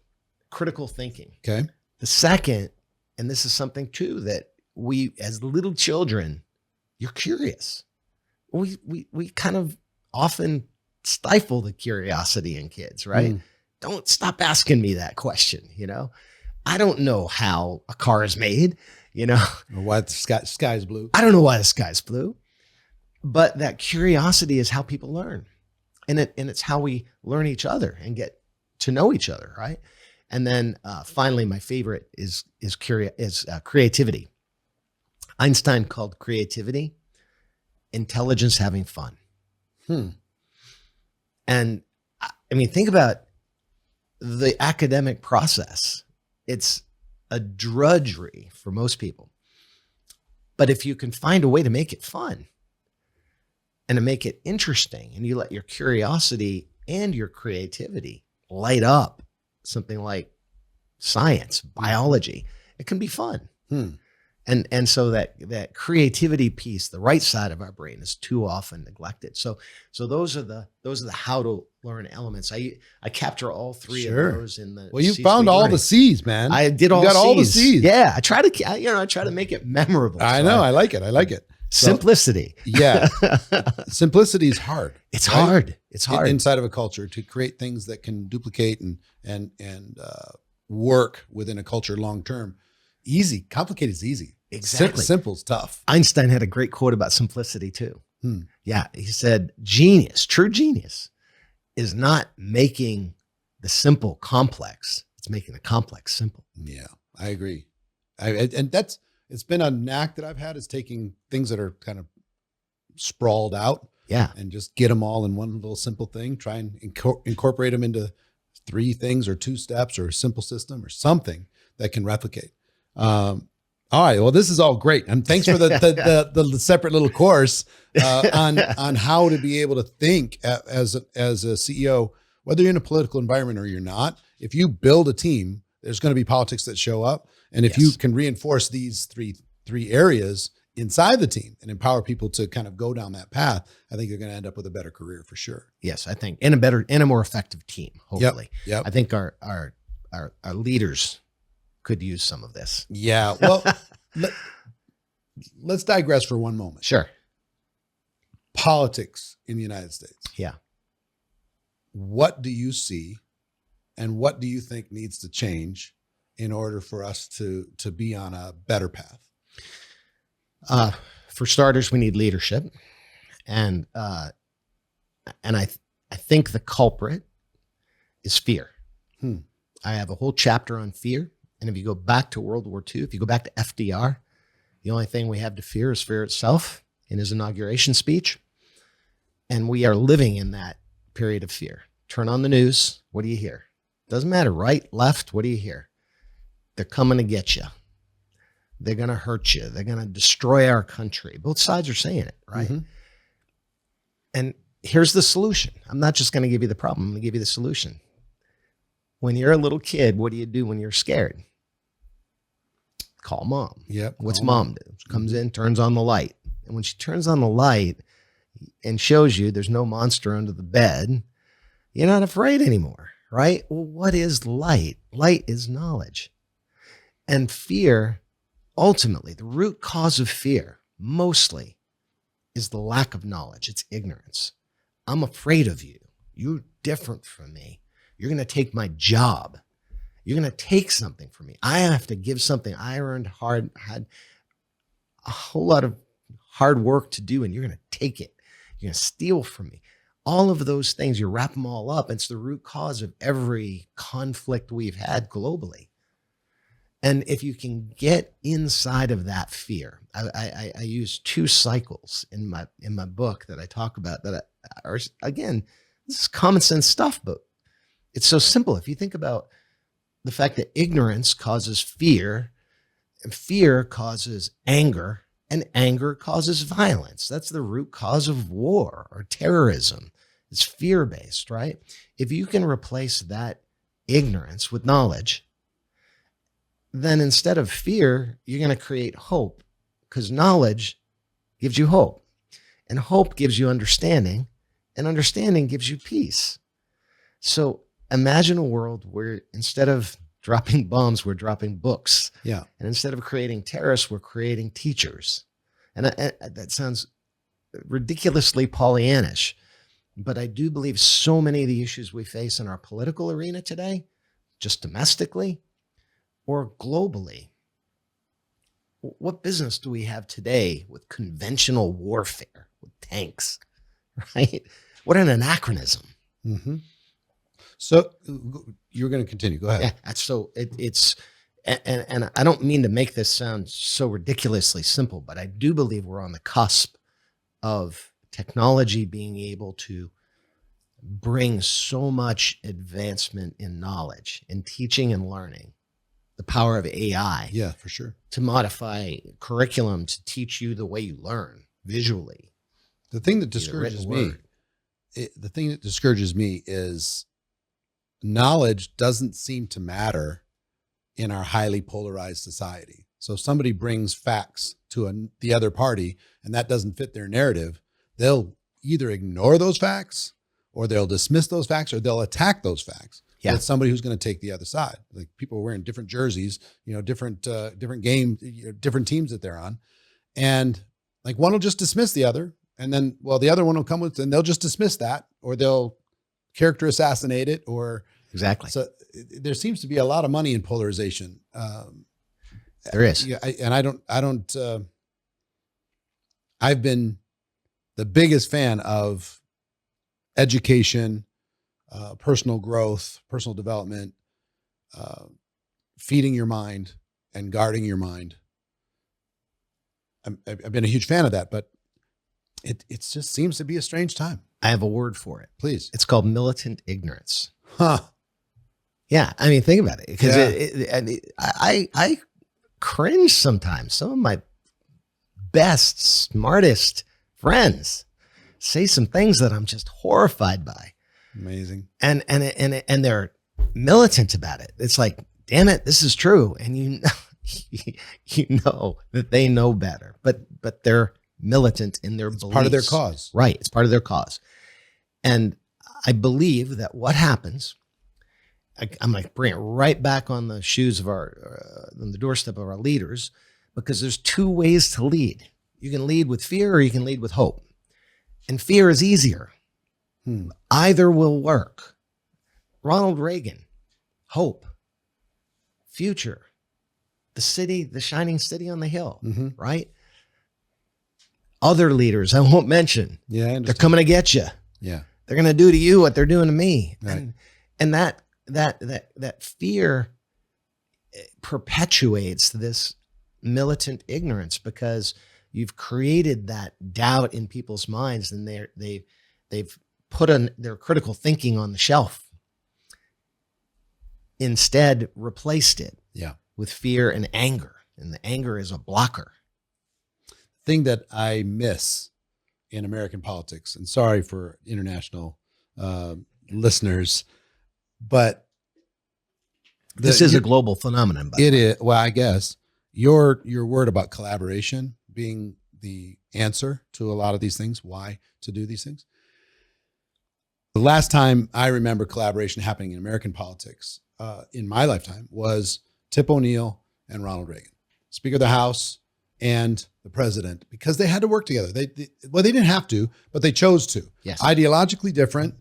critical thinking. Okay. The second, and this is something too, that we, as little children, you're curious. We kind of often stifle the curiosity in kids, right? don't stop asking me that question. I don't know how a car is made, Or why the sky's blue. I don't know why the sky's blue, but that curiosity is how people learn. And it's how we learn each other and get to know each other. Right. And then finally, my favorite is creativity. Einstein called creativity intelligence having fun. And I mean, think about the academic process. It's a drudgery for most people. But if you can find a way to make it fun and to make it interesting, and you let your curiosity and your creativity light up something like science, biology, it can be fun. And so that creativity piece, the right side of our brain, is too often neglected. So those are the how to learn elements. I capture all three of those in the. Well, you found all the C's, man. I did all. You got C's. all the C's. Yeah, I try to make it memorable. I know. I like it. Simplicity. Yeah, simplicity is hard. It's hard. It's hard inside of a culture to create things that can duplicate and work within a culture long term. Easy, complicated is easy. Exactly. Simple's tough. Einstein had a great quote about simplicity too. Yeah, he said, true genius is not making the simple complex. It's making the complex simple. Yeah, I agree. It's been a knack that I've had, is taking things that are kind of sprawled out. Yeah. And just get them all in one little simple thing, try and incorporate them into 3 things or 2 steps or a simple system or something that can replicate. All right. Well, this is all great. And thanks for the separate little course on how to be able to think as a CEO, whether you're in a political environment or you're not. If you build a team, there's going to be politics that show up. And if you can reinforce these three areas inside the team and empower people to kind of go down that path, I think you're going to end up with a better career for sure. Yes, I think, and a more effective team, hopefully. Yep. I think our leaders could use some of this. Yeah. Well, let's digress for one moment. Sure. Politics in the United States. Yeah. What do you see and what do you think needs to change in order for us to be on a better path? For starters, we need leadership. And I think the culprit is fear. I have a whole chapter on fear. And if you go back to World War II, if you go back to FDR, the only thing we have to fear is fear itself in his inauguration speech. And we are living in that period of fear. Turn on the news. What do you hear? Doesn't matter, right, left. What do you hear? They're coming to get you. They're going to hurt you. They're going to destroy our country. Both sides are saying it, right? Mm-hmm. And here's the solution. I'm not just going to give you the problem. I'm going to give you the solution. When you're a little kid, what do you do when you're scared? Call mom. Yep. What's mom do? She comes in, turns on the light. And when she turns on the light and shows you there's no monster under the bed, you're not afraid anymore, right? Well, what is light? Light is knowledge. And fear, ultimately, the root cause of fear, mostly, is the lack of knowledge. It's ignorance. I'm afraid of you. You're different from me. You're going to take my job. You're going to take something from me. I have to give something I earned hard, had a whole lot of hard work to do, and you're going to take it. You're going to steal from me. All of those things, you wrap them all up. It's the root cause of every conflict we've had globally. And if you can get inside of that fear, I use 2 cycles in my book that I talk about that are, again, this is common sense stuff, but it's so simple. If you think about the fact that ignorance causes fear, and fear causes anger, and anger causes violence. That's the root cause of war or terrorism. It's fear-based, right? If you can replace that ignorance with knowledge, then instead of fear, you're going to create hope, because knowledge gives you hope, and hope gives you understanding, and understanding gives you peace. So imagine a world where instead of dropping bombs, we're dropping books. Yeah. And instead of creating terrorists, we're creating teachers. And that sounds ridiculously Pollyannish, But I do believe so many of the issues we face in our political arena today, just domestically or globally, what business do we have today with conventional warfare, with tanks, right? What an anachronism. Mm-hmm. So you're going to continue. Go ahead. Yeah, so it's and I don't mean to make this sound so ridiculously simple, but I do believe we're on the cusp of technology being able to bring so much advancement in knowledge, in teaching and learning, the power of AI. Yeah, for sure. To modify curriculum to teach you the way you learn visually. The thing that discourages me, is knowledge doesn't seem to matter in our highly polarized society. So if somebody brings facts to the other party and that doesn't fit their narrative, they'll either ignore those facts or they'll dismiss those facts or they'll attack those facts. Yeah. With somebody who's going to take the other side. Like people are wearing different jerseys, different games, different teams that they're on. And like one will just dismiss the other. And then, the other one will come with, and they'll just dismiss that, or they'll character assassinate it, or exactly. So there seems to be a lot of money in polarization. There is. Yeah. I've been the biggest fan of education, personal growth, personal development, feeding your mind and guarding your mind. I've been a huge fan of that, but it just seems to be a strange time. I have a word for it. Please. It's called militant ignorance. Huh. Yeah. I mean, think about it. Because I cringe sometimes. Some of my best, smartest friends say some things that I'm just horrified by. Amazing. And they're militant about it. It's like, damn it, this is true. And you know that they know better, but they're militant in their beliefs. Part of their cause. Right. It's part of their cause. And I believe that what happens, I'm like bring it right back on the shoes of on the doorstep of our leaders, because there's two ways to lead. You can lead with fear or you can lead with hope. And fear is easier. Either will work. Ronald Reagan, hope, future, the city, the shining city on the hill, right? Other leaders I won't mention. Yeah, they're coming to get you. Yeah, they're going to do to you what they're doing to me. Right. And that fear perpetuates this militant ignorance, because you've created that doubt in people's minds, and they've put their critical thinking on the shelf. Instead, replaced it with fear and anger, and the anger is a blocker. Thing that I miss in American politics, and sorry for international listeners, but this is a global phenomenon. It is. Well, I guess your word about collaboration being the answer to a lot of these things, why to do these things. The last time I remember collaboration happening in American politics in my lifetime was Tip O'Neill and Ronald Reagan, Speaker of the House and the president, because they had to work together. They didn't have to, but they chose to. Yes. Ideologically different,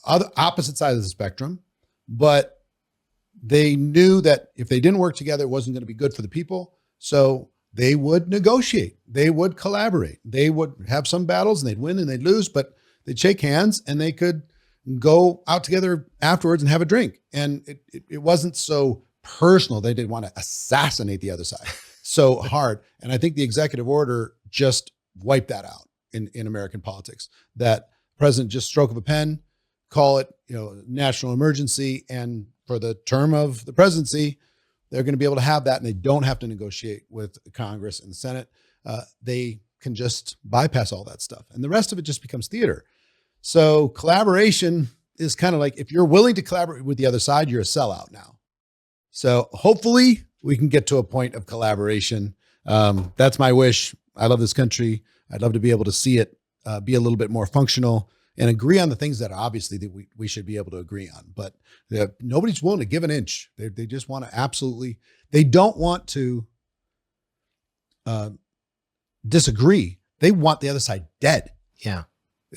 opposite sides of the spectrum, but they knew that if they didn't work together, it wasn't going to be good for the people. So they would negotiate. They would collaborate. They would have some battles and they'd win and they'd lose, but they'd shake hands and they could go out together afterwards and have a drink. And it wasn't so personal. They didn't want to assassinate the other side so hard. And I think the executive order just wiped that out in American politics, that president just stroke of a pen, call it, national emergency. And for the term of the presidency, they're going to be able to have that, and they don't have to negotiate with Congress and the Senate. They can just bypass all that stuff. And the rest of it just becomes theater. So collaboration is kind of like, if you're willing to collaborate with the other side, you're a sellout now. So hopefully we can get to a point of collaboration. That's my wish. I love this country. I'd love to be able to see it be a little bit more functional and agree on the things that obviously that we should be able to agree on. But nobody's willing to give an inch. They just want to they don't want to disagree. They want the other side dead. Yeah.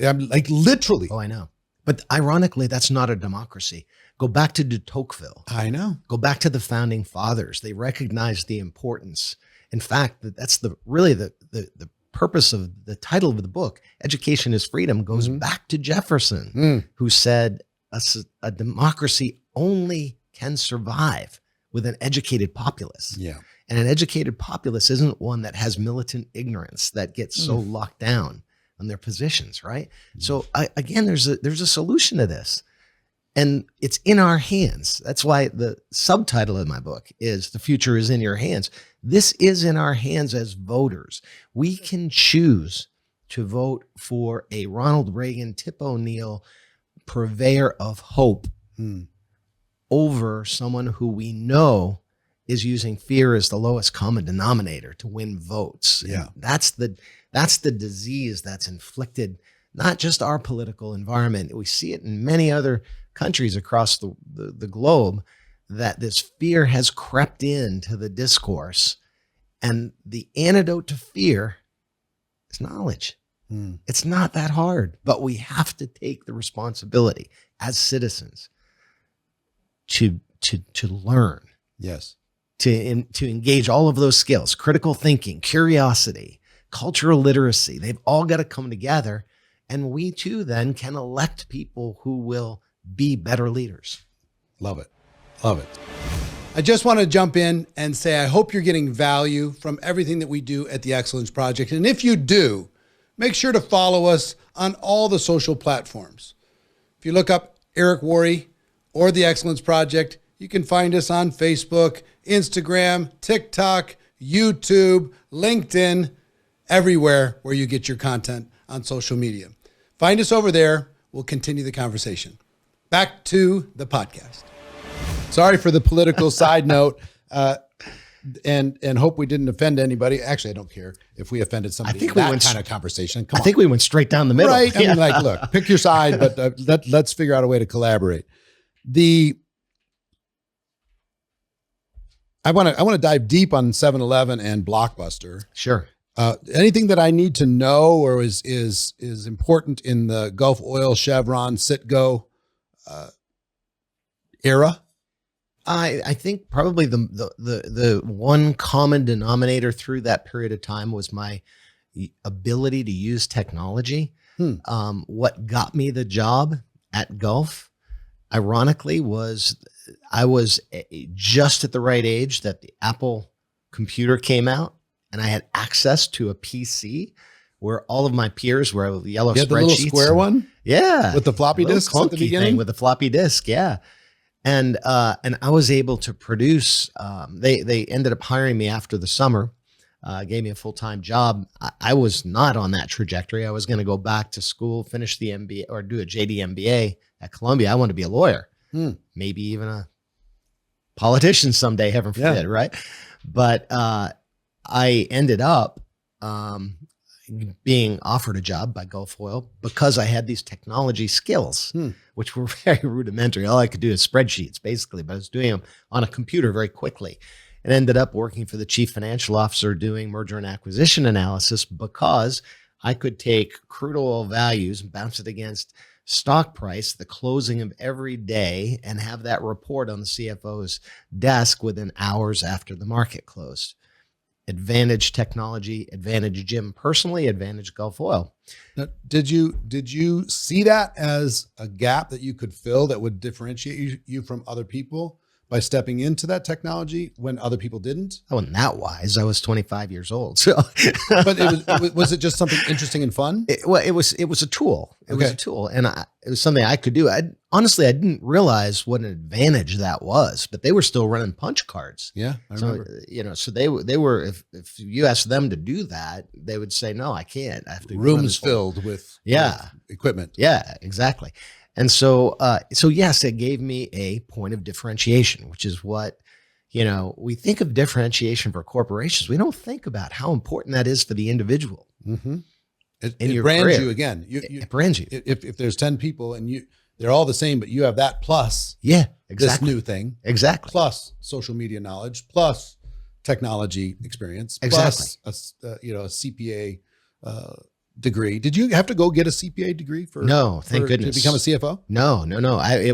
I'm like literally. Oh, I know. But ironically, that's not a democracy. Go back to de Tocqueville. I know. Go back to the founding fathers. They recognized the importance. In fact, that's really the purpose of the title of the book, Education is Freedom, goes back to Jefferson, who said a democracy only can survive with an educated populace. Yeah. And an educated populace isn't one that has militant ignorance that gets so locked down on their positions, right? So again, there's a solution to this, and it's in our hands. That's why the subtitle of my book is "The Future is in Your Hands." This is in our hands as voters. We can choose to vote for a Ronald Reagan, Tip O'Neill, purveyor of hope over someone who we know is using fear as the lowest common denominator to win votes. Yeah. And that's the disease that's inflicted not just our political environment. We see it in many other countries across the globe, that this fear has crept into the discourse. And the antidote to fear is knowledge. It's not that hard, but we have to take the responsibility as citizens to learn. Yes. To engage all of those skills, critical thinking, curiosity, cultural literacy. They've all got to come together. And we too then can elect people who will be better leaders. Love it. Love it. I just want to jump in and say, I hope you're getting value from everything that we do at the Excellence Project. And if you do, make sure to follow us on all the social platforms. If you look up Eric Worre or the Excellence Project, you can find us on Facebook, Instagram, TikTok, YouTube, LinkedIn, everywhere where you get your content on social media. Find us over there. We'll continue the conversation. Back to the podcast. Sorry for the political side note, and hope we didn't offend anybody. Actually, I don't care if we offended somebody. I think in that kind of conversation. Come on. I think we went straight down the middle. Right. I mean, like, look, pick your side, but let's figure out a way to collaborate. I want to dive deep on 7-Eleven and Blockbuster. Sure. Anything that I need to know or is important in the Gulf Oil, Chevron, Citgo era? I think probably the one common denominator through that period of time was my ability to use technology. What got me the job at Gulf, ironically, was I was just at the right age that the Apple computer came out, and I had access to a PC where all of my peers were yellow spreadsheets. The little square one? Yeah. With the floppy disks at the beginning? With the floppy disk, yeah. And I was able to produce, they ended up hiring me after the summer, gave me a full-time job. I was not on that trajectory. I was going to go back to school, finish the MBA or do a JD MBA at Columbia. I wanted to be a lawyer, maybe even a politician someday, heaven forbid, right? But I ended up being offered a job by Gulf Oil because I had these technology skills, which were very rudimentary. All I could do is spreadsheets, basically, but I was doing them on a computer very quickly. And ended up working for the chief financial officer doing merger and acquisition analysis because I could take crude oil values and bounce it against stock price, the closing of every day, and have that report on the CFO's desk within hours after the market closed. Advantage technology, advantage Jim personally, advantage Gulf Oil. Now, did you see that as a gap that you could fill that would differentiate you from other people by stepping into that technology when other people didn't? I wasn't that wise. I was 25 years old. So, but was it just something interesting and fun? It was a tool. It was a tool, and it was something I could do. Honestly, I didn't realize what an advantage that was, but they were still running punch cards. Yeah, I remember. So they were, if you asked them to do that, they would say, no, I can't. I have to. Rooms filled with equipment. Yeah, exactly. And so yes, it gave me a point of differentiation, which is what, we think of differentiation for corporations. We don't think about how important that is for the individual. Mm-hmm. It brands career. You again. It brands you. If there's 10 people and they're all the same, but you have that plus this new thing. Exactly. Plus social media knowledge, plus technology experience, exactly. plus a CPA degree. Did you have to go get a CPA degree for No, thank goodness. to become a CFO? No.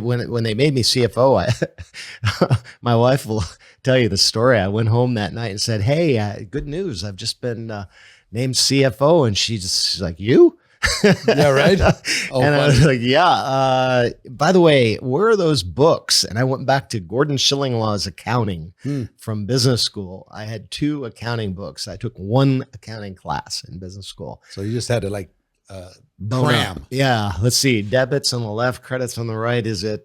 When they made me CFO, my wife will tell you the story. I went home that night and said, "Hey, good news! I've just been named CFO," and she's like, "You?" Yeah, right. Oh, and I funny. was like, "Yeah." By the way, where are those books? And I went back to Gordon Schillinglaw's accounting from business school. I had 2 accounting books. I took 1 accounting class in business school. So you just had to like Bone cram. up. Yeah. Let's see. Debits on the left, credits on the right. Is it?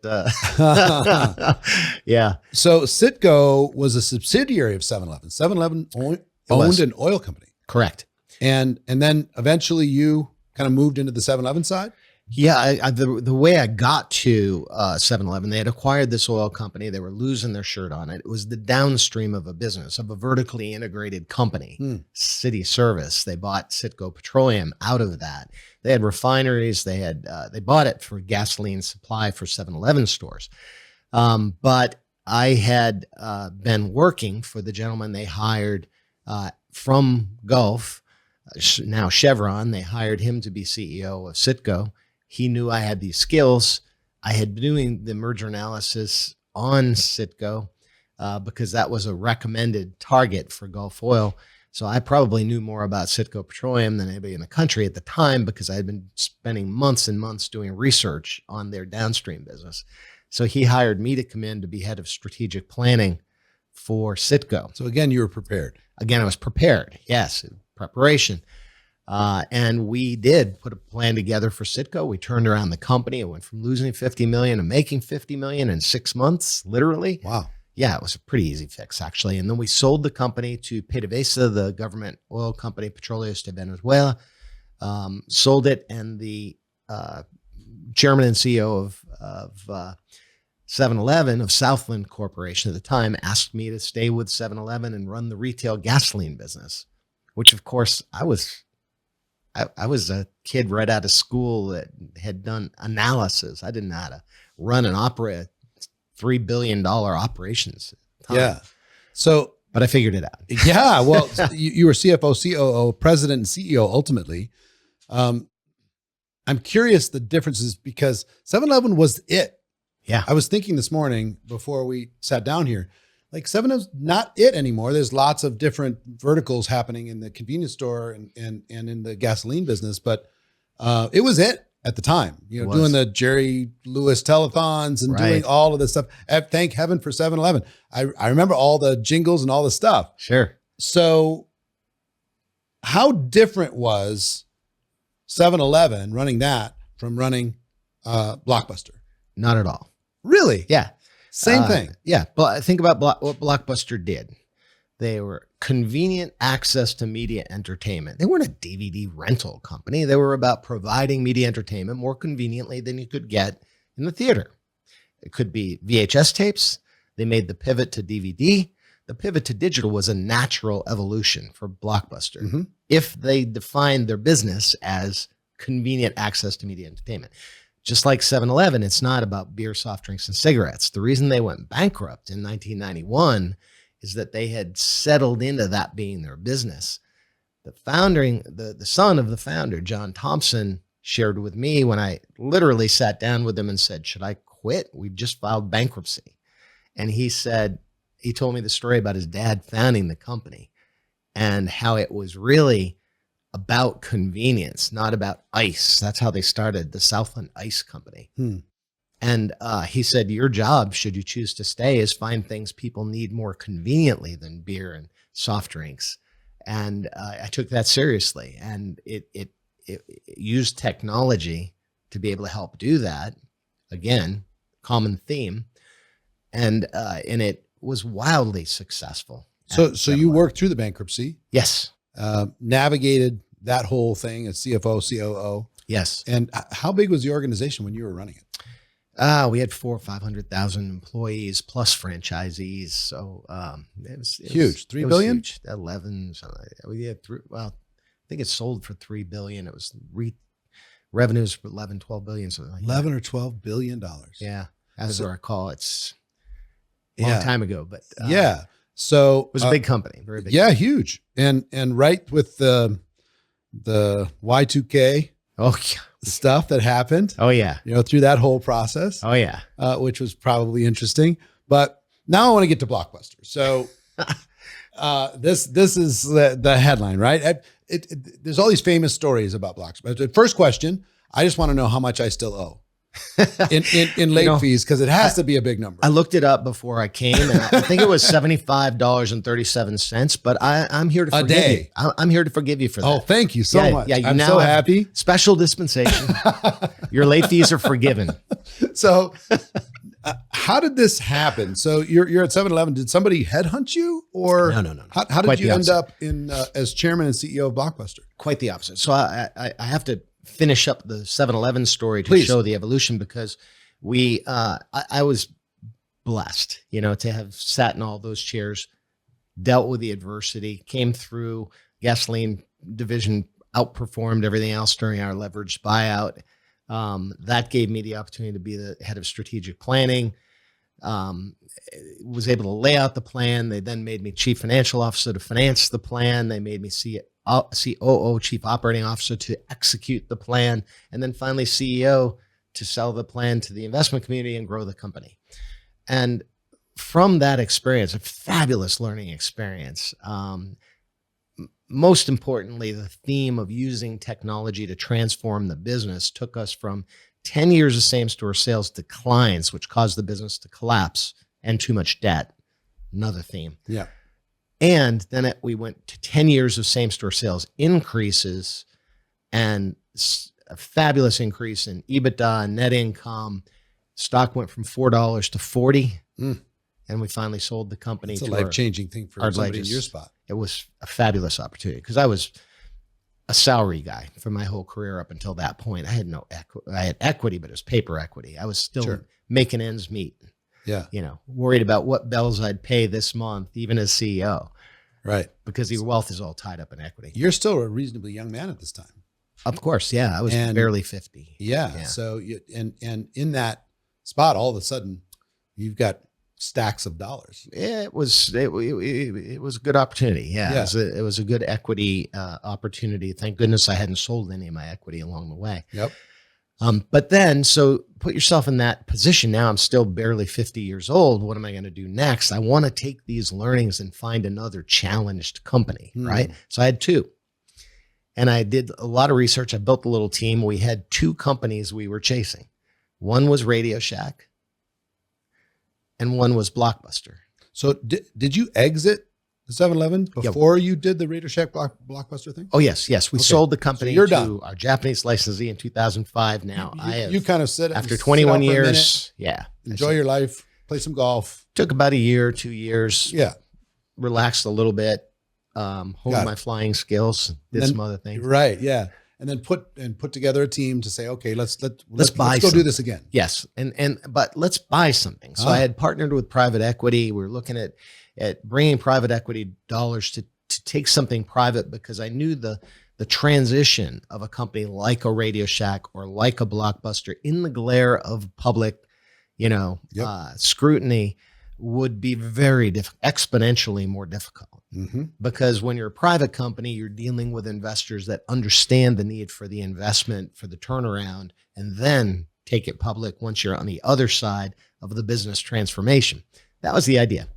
Yeah. So Citgo was a subsidiary of 7-Eleven. 7-Eleven owned an oil company. Correct. And then eventually you kind of moved into the 7-Eleven side? Yeah, the way I got to 7-Eleven, they had acquired this oil company. They were losing their shirt on it. It was the downstream of a business, of a vertically integrated company, City Service. They bought Citgo Petroleum out of that. They had refineries. They bought it for gasoline supply for 7-Eleven stores. But I had been working for the gentleman they hired from Gulf, now Chevron. They hired him to be CEO of Citgo. He knew I had these skills. I had been doing the merger analysis on Citgo because that was a recommended target for Gulf Oil. So I probably knew more about Citgo Petroleum than anybody in the country at the time because I had been spending months and months doing research on their downstream business. So he hired me to come in to be head of strategic planning for Citgo. So again, you were prepared. Again, I was prepared. Yes, preparation. And we did put a plan together for Citgo. We turned around the company. It went from losing 50 million to making 50 million in 6 months, literally. Wow. Yeah, it was a pretty easy fix, actually. And then we sold the company to PDVSA, the government oil company, Petróleos de Venezuela. Sold it, and the chairman and CEO of 7-Eleven, of Southland Corporation at the time, asked me to stay with 7-Eleven and run the retail gasoline business, which, of course, I was a kid right out of school that had done analysis. I didn't know how to run and operate $3 billion operations. Yeah. So, but I figured it out. Yeah. Well, you were CFO, COO, president, and CEO ultimately. I'm curious the differences because 7-Eleven was it. Yeah. I was thinking this morning before we sat down here, like 7-Eleven's not it anymore. There's lots of different verticals happening in the convenience store and in the gasoline business, but it was it at the time, doing the Jerry Lewis telethons and doing all of this stuff. Thank heaven for 7-Eleven. I remember all the jingles and all the stuff. Sure. So how different was 7-Eleven running that from running Blockbuster? Not at all. Really? Yeah. Same thing. Yeah. But think about what Blockbuster did. They were convenient access to media entertainment. They weren't a DVD rental company. They were about providing media entertainment more conveniently than you could get in the theater. It could be VHS tapes. They made the pivot to DVD. The pivot to digital was a natural evolution for Blockbuster. If they defined their business as convenient access to media entertainment. Just like 7-Eleven, it's not about beer, soft drinks, and cigarettes. The reason they went bankrupt in 1991 is that they had settled into that being their business. The son of the founder, John Thompson, shared with me when I literally sat down with him and said, "Should I quit? We've just filed bankruptcy." And he told me the story about his dad founding the company and how it was really about convenience, not about ice. That's how they started the Southland Ice Company. And he said, your job, should you choose to stay, is find things people need more conveniently than beer and soft drinks. And I took that seriously. And it used technology to be able to help do that. Again, common theme. And it was wildly successful. So you worked through the bankruptcy. Yes. Navigated that whole thing as CFO, COO. Yes. And how big was the organization when you were running it? We had 400,000 or 500,000 employees plus franchisees. So it was huge. 3 billion? Huge. 11. Something like that. We had I think it sold for 3 billion. It was revenues for 11, 12 billion. Something like 11 or 12 billion dollars. Yeah. As I recall, it's a long time ago, but yeah. So it was a big company, very big. Yeah, company. huge. And right with the the Y2K Oh, yeah. stuff that happened, Oh, yeah. through that whole process, Oh, yeah. which was probably interesting. But now I want to get to Blockbuster. So this is the headline, right? There's all these famous stories about Blockbuster. First question, I just want to know how much I still owe in late fees, because it has to be a big number. I looked it up before I came, and I think it was $75.37. But I'm here to forgive you. I'm here to forgive you for that. Oh, thank you so much. Yeah, I'm so happy. Special dispensation. Your late fees are forgiven. So, how did this happen? So you're at 7-Eleven. Did somebody headhunt you, or No. How did you end up in as chairman and CEO of Blockbuster? Quite the opposite. So I have to finish up the 7-Eleven story to show the evolution, because I was blessed, to have sat in all those chairs, dealt with the adversity, came through. Gasoline division outperformed everything else during our leveraged buyout. That gave me the opportunity to be the head of strategic planning. Was able to lay out the plan. They then made me chief financial officer to finance the plan. They made me COO, chief operating officer, to execute the plan, and then finally CEO to sell the plan to the investment community and grow the company. And from that experience, a fabulous learning experience. Most importantly, the theme of using technology to transform the business took us from 10 years of same-store sales declines, which caused the business to collapse, and too much debt. Another theme. Yeah. And then we went to 10 years of same-store sales increases, and a fabulous increase in EBITDA and net income. Stock went from $4 to $40. And we finally sold the company. It's a life-changing thing for somebody in your spot. It was a fabulous opportunity, because I was a salary guy for my whole career up until that point. I had no equity. I had equity, but it was paper equity. I was still making ends meet. Yeah. Worried about what bills I'd pay this month, even as CEO. Right. Because your wealth is all tied up in equity. You're still a reasonably young man at this time. Of course. Yeah. I was barely 50. Yeah. So and in that spot, all of a sudden you've got stacks of dollars. Yeah, it was a good opportunity. Yeah. It was a good equity opportunity. Thank goodness I hadn't sold any of my equity along the way. Yep. But then, so put yourself in that position. Now I'm still barely 50 years old. What am I going to do next? I want to take these learnings and find another challenged company, right? So I had two. And I did a lot of research. I built a little team. We had two companies we were chasing. One was Radio Shack, and one was Blockbuster. So did you exit the 7-Eleven before you did the Radio Shack Blockbuster thing? Oh, yes. We sold the company to done. Our Japanese licensee in 2005. Now you kind of said after 21 years. Yeah. Enjoy your life. Play some golf. Took about a year, 2 years. Yeah. Relaxed a little bit. Honed my flying skills. Did some other things. Right. Yeah. And then put together a team to say, okay, let's go do this again. Yes. But let's buy something. So I had partnered with private equity. We were looking at bringing private equity dollars to take something private, because I knew the transition of a company like a Radio Shack or like a Blockbuster in the glare of public, scrutiny would be very exponentially more difficult. Because when you're a private company, you're dealing with investors that understand the need for the investment, for the turnaround, and then take it public once you're on the other side of the business transformation. That was the idea.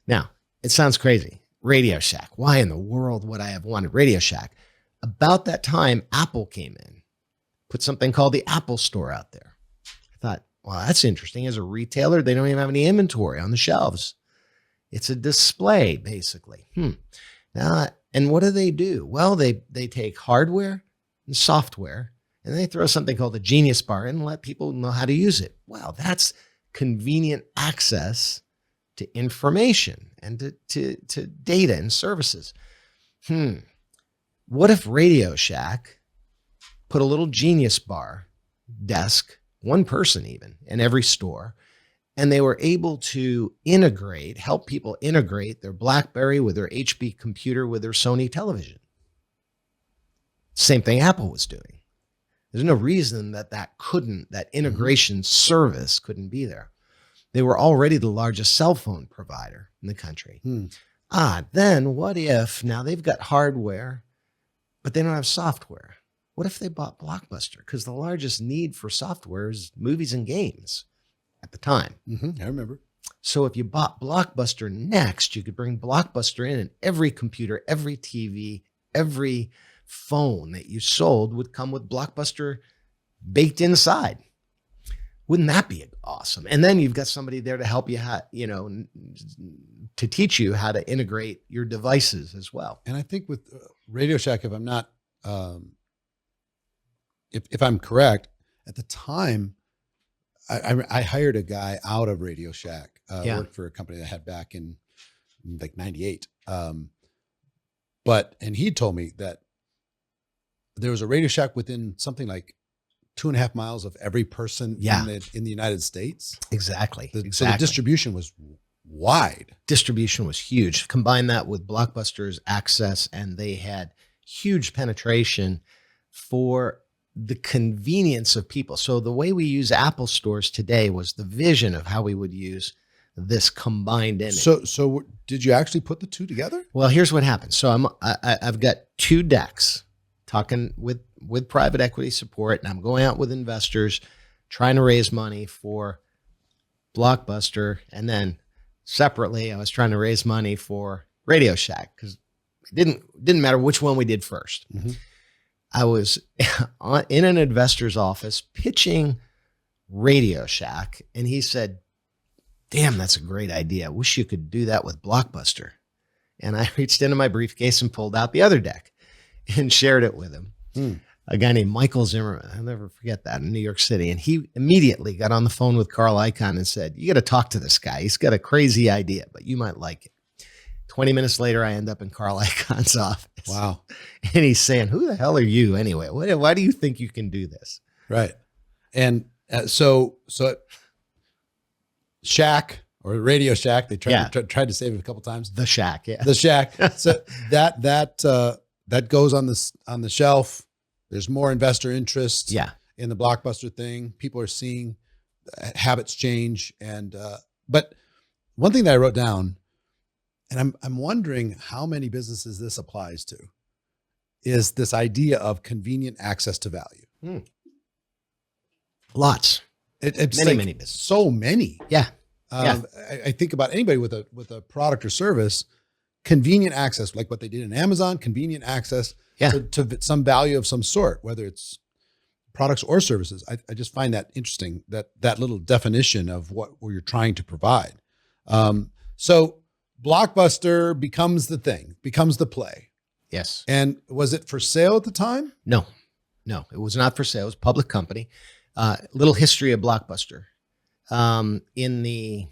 Now, it sounds crazy. Radio Shack. Why in the world would I have wanted Radio Shack? About that time, Apple came in, put something called the Apple Store out there. I thought, well, that's interesting. As a retailer, they don't even have any inventory on the shelves. It's a display, basically. Now, and what do? Well, they take hardware and software, and they throw something called the Genius Bar in and let people know how to use it. Wow, that's convenient access to information and to data and services. What if Radio Shack put a little Genius Bar desk, one person even, in every store, and they were able to help people integrate their BlackBerry with their HP computer with their Sony television? Same thing Apple was doing. There's no reason that integration service couldn't be there. They were already the largest cell phone provider in the country. Then what if now they've got hardware but they don't have software. What if they bought Blockbuster? Because the largest need for software is movies and games at the time. I remember. So if you bought Blockbuster next, you could bring Blockbuster in, and every computer, every TV, every phone that you sold would come with Blockbuster baked inside. Wouldn't that be awesome? And then you've got somebody there to help you, to teach you how to integrate your devices as well. And I think with Radio Shack, if I'm not, if I'm correct, at the time, I hired a guy out of Radio Shack, worked for a company that I had back in like 98. And he told me that there was a Radio Shack within something like 2.5 miles of every person in the United States. Exactly. So the distribution was wide. Distribution was huge. Combine that with Blockbuster's access, and they had huge penetration for the convenience of people. So the way we use Apple stores today was the vision of how we would use this combined in. So did you actually put the two together? Well, here's what happened. So I've got 2 decks talking with private equity support, and I'm going out with investors trying to raise money for Blockbuster. And then separately, I was trying to raise money for Radio Shack because it didn't matter which one we did first. I was in an investor's office pitching Radio Shack, and he said, "Damn, that's a great idea. I wish you could do that with Blockbuster." And I reached into my briefcase and pulled out the other deck and shared it with him. A guy named Michael Zimmerman. I'll never forget that, in New York City. And he immediately got on the phone with Carl Icahn and said, "You got to talk to this guy. He's got a crazy idea, but you might like it." 20 minutes later, I end up in Carl Icahn's office. Wow. And he's saying, "Who the hell are you anyway? Why do you think you can do this?" Right. And so Shack or Radio Shack, they tried to save it a couple times. The Shack, yeah. The Shack. So that goes on the shelf. There's more investor interest in the Blockbuster thing. People are seeing habits change. And but one thing that I wrote down, and I'm wondering how many businesses this applies to, is this idea of convenient access to value. Lots. It's many businesses. So many. Yeah. I think about anybody with a product or service, convenient access, like what they did in Amazon, convenient access to some value of some sort, whether it's products or services. I just find that interesting, that little definition of what you're trying to provide. So Blockbuster becomes the thing, becomes the play. Yes. And was it for sale at the time? No, it was not for sale. It was a public company. Little history of Blockbuster. In the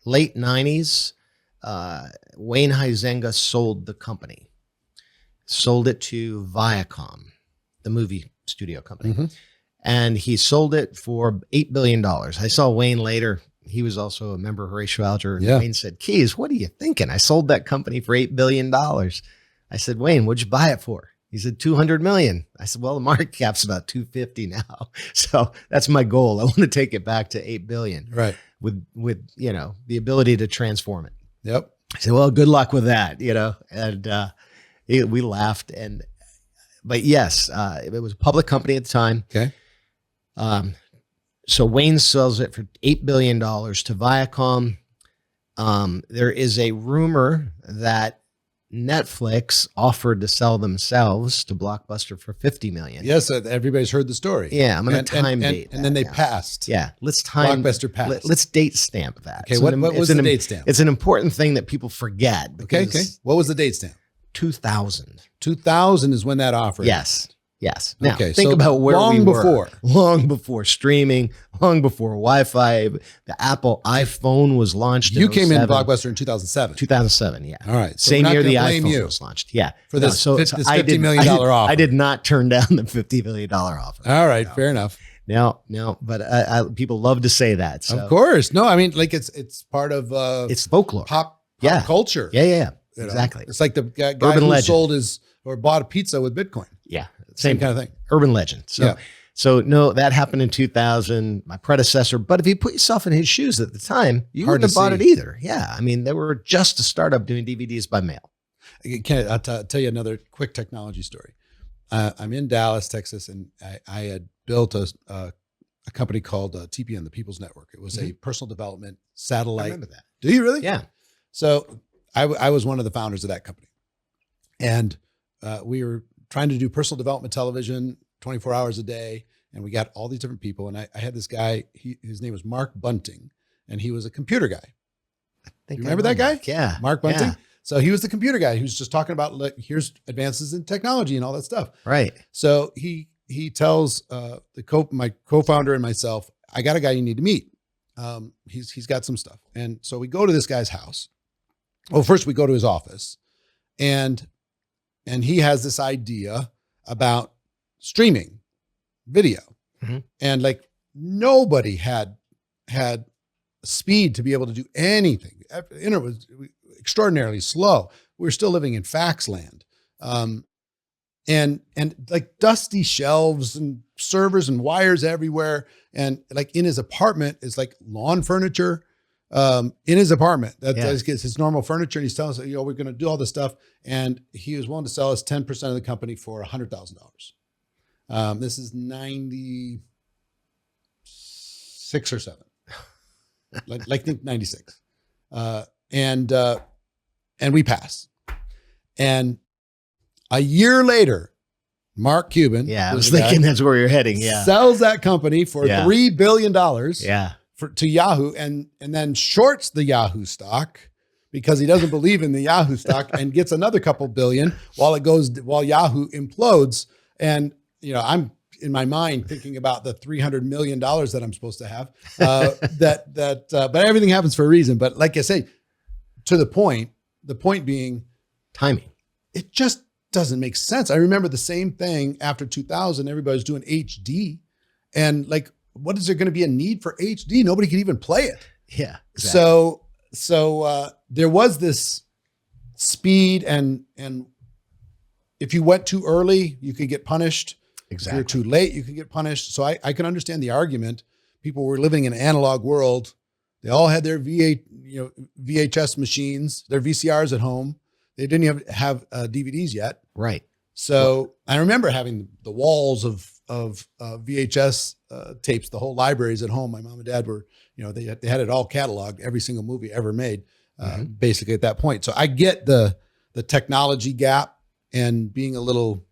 late 90s, Wayne Huizenga sold the company, sold it to Viacom, the movie studio company. And he sold it for $8 billion. I saw Wayne later. He was also a member of Horatio Alger. And Wayne said, "Keys, what are you thinking? I sold that company for $8 billion. I said, "Wayne, what'd you buy it for?" He said, $200 million. I said, "Well, the market cap's about 250 now. So that's my goal. I want to take it back to 8 billion. Right. With the ability to transform it." Yep. I said, "Well, good luck with that," and we laughed. But yes, it was a public company at the time. Okay. So Wayne sells it for $8 billion to Viacom. There is a rumor that Netflix offered to sell themselves to Blockbuster for $50 million. Yes, everybody's heard the story. Yeah, I'm going to time date that. And then they passed. Yeah, let's time. Blockbuster passed. Let's date stamp that. Okay, what was the date stamp? It's an important thing that people forget. Okay. What was the date stamp? 2000. 2000 is when that offer. Yes. Now, okay, think so about where long we before. were. Long before streaming, long before Wi-Fi. The Apple iPhone was launched. You came into Blockbuster in 2007. 2007, yeah. All right. So same year the iPhone was launched. Yeah. For this $50 million offer. I did not turn down the $50 million offer. All right. Fair enough. No, but people love to say that. So. Of course. No, I mean, like it's part of it's folklore, pop culture. Yeah. Exactly. It's like the guy who legend. sold or bought a pizza with Bitcoin. Yeah. Same kind of thing. Urban legend. So no, that happened in 2000, my predecessor. But if you put yourself in his shoes at the time, you wouldn't have bought it either. Yeah. I mean, they were just a startup doing DVDs by mail. I'll tell you another quick technology story. I'm in Dallas, Texas, and I had built a company called TPN, the People's Network. It was a personal development satellite. I remember that. Do you really? Yeah. So I was one of the founders of that company, and we were trying to do personal development television 24 hours a day. And we got all these different people. And I had this guy, his name was Mark Bunting, and he was a computer guy. You remember that guy? Yeah. Mark Bunting. Yeah. So he was the computer guy who was just talking about, like, here's advances in technology and all that stuff. Right. So he tells my co-founder and myself, I got a guy you need to meet. He's got some stuff. And so we go to this guy's house. Well, first we go to his office, and he has this idea about streaming video. And like nobody had speed to be able to do anything. The internet was extraordinarily slow. We were still living in fax land. And like dusty shelves and servers and wires everywhere. And like in his apartment is like lawn furniture in his apartment. That's his normal furniture. And he's telling us, we're going to do all this stuff. And he was willing to sell us 10% of the company for $100,000. This is 96 or 7, like think 96. And we pass. And a year later, Mark Cuban, I was thinking that's where you're heading. Yeah. sells that company for $3 billion to Yahoo, and then shorts the Yahoo stock because he doesn't believe in the Yahoo stock, and gets another couple billion while Yahoo implodes. And I'm in my mind thinking about the $300 million that I'm supposed to have. But everything happens for a reason. But like I say, to the point being timing. It just doesn't make sense. I remember the same thing after 2000. Everybody's doing HD, and like, what is there going to be a need for HD? Nobody could even play it. Yeah. Exactly. So there was this speed, and if you went too early, you could get punished. Exactly. If you're too late, you can get punished. So I can understand the argument. People were living in an analog world. They all had their VHS machines, their VCRs at home. They didn't even have DVDs yet. Right. So I remember having the walls of VHS tapes, the whole libraries at home. My mom and dad were, they had it all cataloged, every single movie ever made, basically at that point. So I get the technology gap and being a little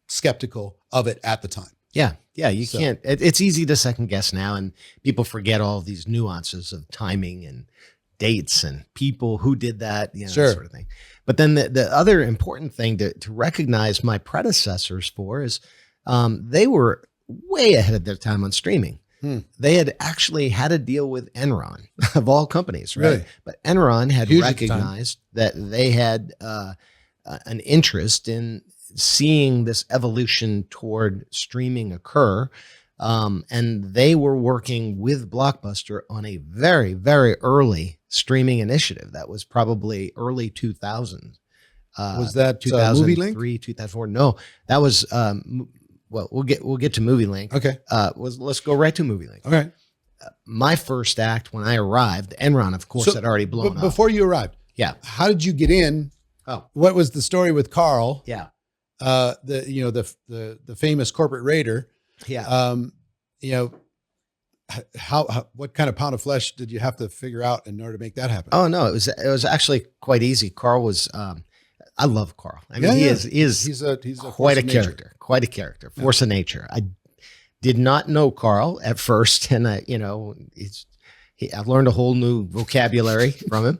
skeptical of it at the time. Yeah. Yeah. You can't, it's easy to second guess now, and people forget all of these nuances of timing and dates and people who did that, that sort of thing. But then the other important thing to recognize my predecessors for is they were way ahead of their time on streaming. They had actually had a deal with Enron of all companies, right? Really? But Enron had recognized that they had an interest in seeing this evolution toward streaming occur. And they were working with Blockbuster on a very, very early streaming initiative. That was probably early 2000s. Was that Movie Link? 2004? No, that was, well, we'll get to Movie Link. Okay. Let's go right to Movie Link. Okay. My first act when I arrived, Enron, of course, had already blown up. Before you arrived. Yeah. How did you get in? Oh, what was the story with Carl? Yeah. The famous corporate raider. Yeah. What kind of pound of flesh did you have to figure out in order to make that happen? Oh no, it was actually quite easy. Carl was, I love Carl. I mean, he's quite a character, force of nature. I did not know Carl at first. And I've learned a whole new vocabulary from him.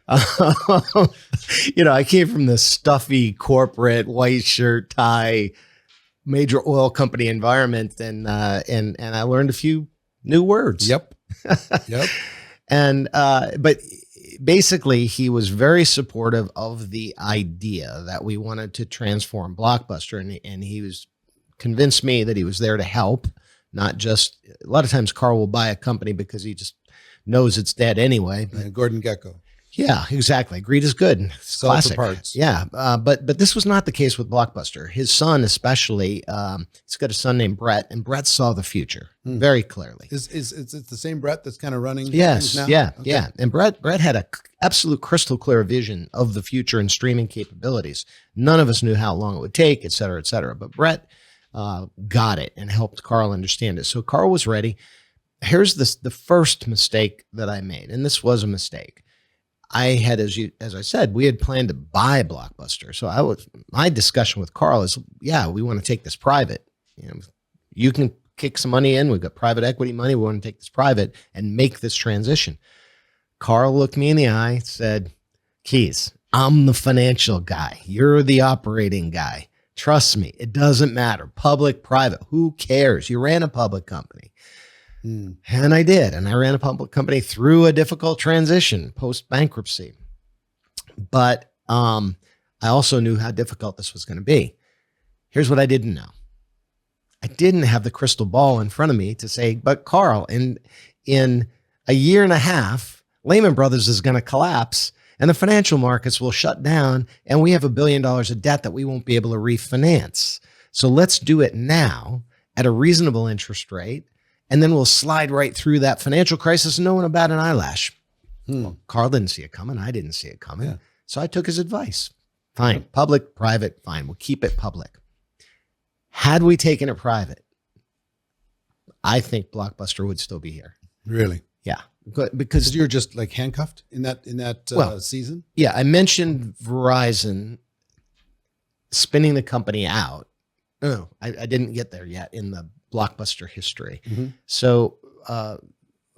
I came from the stuffy corporate white shirt, tie, major oil company environment, and I learned a few new words. Yep. But basically he was very supportive of the idea that we wanted to transform Blockbuster, and he was convinced me that he was there to help, not just, a lot of times Carl will buy a company because he just knows it's dead anyway. Gordon Gekko. Yeah, exactly. Greed is good. It's Sell it for classic. parts. Yeah, but this was not the case with Blockbuster. His son, especially, he's got a son named Brett, and Brett saw the future very clearly. Is it the same Brett that's kind of running things Yes, now? yeah, Okay. yeah. And Brett had a absolute crystal clear vision of the future and streaming capabilities. None of us knew how long it would take, et cetera, et cetera. But Brett got it and helped Carl understand it. So Carl was ready. Here's the first mistake that I made, and this was a mistake. I had, as I said, we had planned to buy Blockbuster. So my discussion with Carl is, yeah, we want to take this private. You can kick some money in. We've got private equity money. We want to take this private and make this transition. Carl looked me in the eye, said, Keys, I'm the financial guy. You're the operating guy. Trust me, it doesn't matter. Public, private, who cares? You ran a public company. And I did. And I ran a public company through a difficult transition post bankruptcy. But I also knew how difficult this was going to be. Here's what I didn't know. I didn't have the crystal ball in front of me to say, but Carl, in a year and a half, Lehman Brothers is going to collapse and the financial markets will shut down. And we have $1 billion of debt that we won't be able to refinance. So let's do it now at a reasonable interest rate. And then we'll slide right through that financial crisis and no one will bat an eyelash. Well, Carl didn't see it coming. I didn't see it coming. Yeah. So I took his advice. Fine. Public, private, fine. We'll keep it public. Had we taken it private, I think Blockbuster would still be here. Really? Yeah. Because you're just like handcuffed in that season? Yeah. I mentioned Verizon spinning the company out. No, I didn't get there yet in the Blockbuster history. So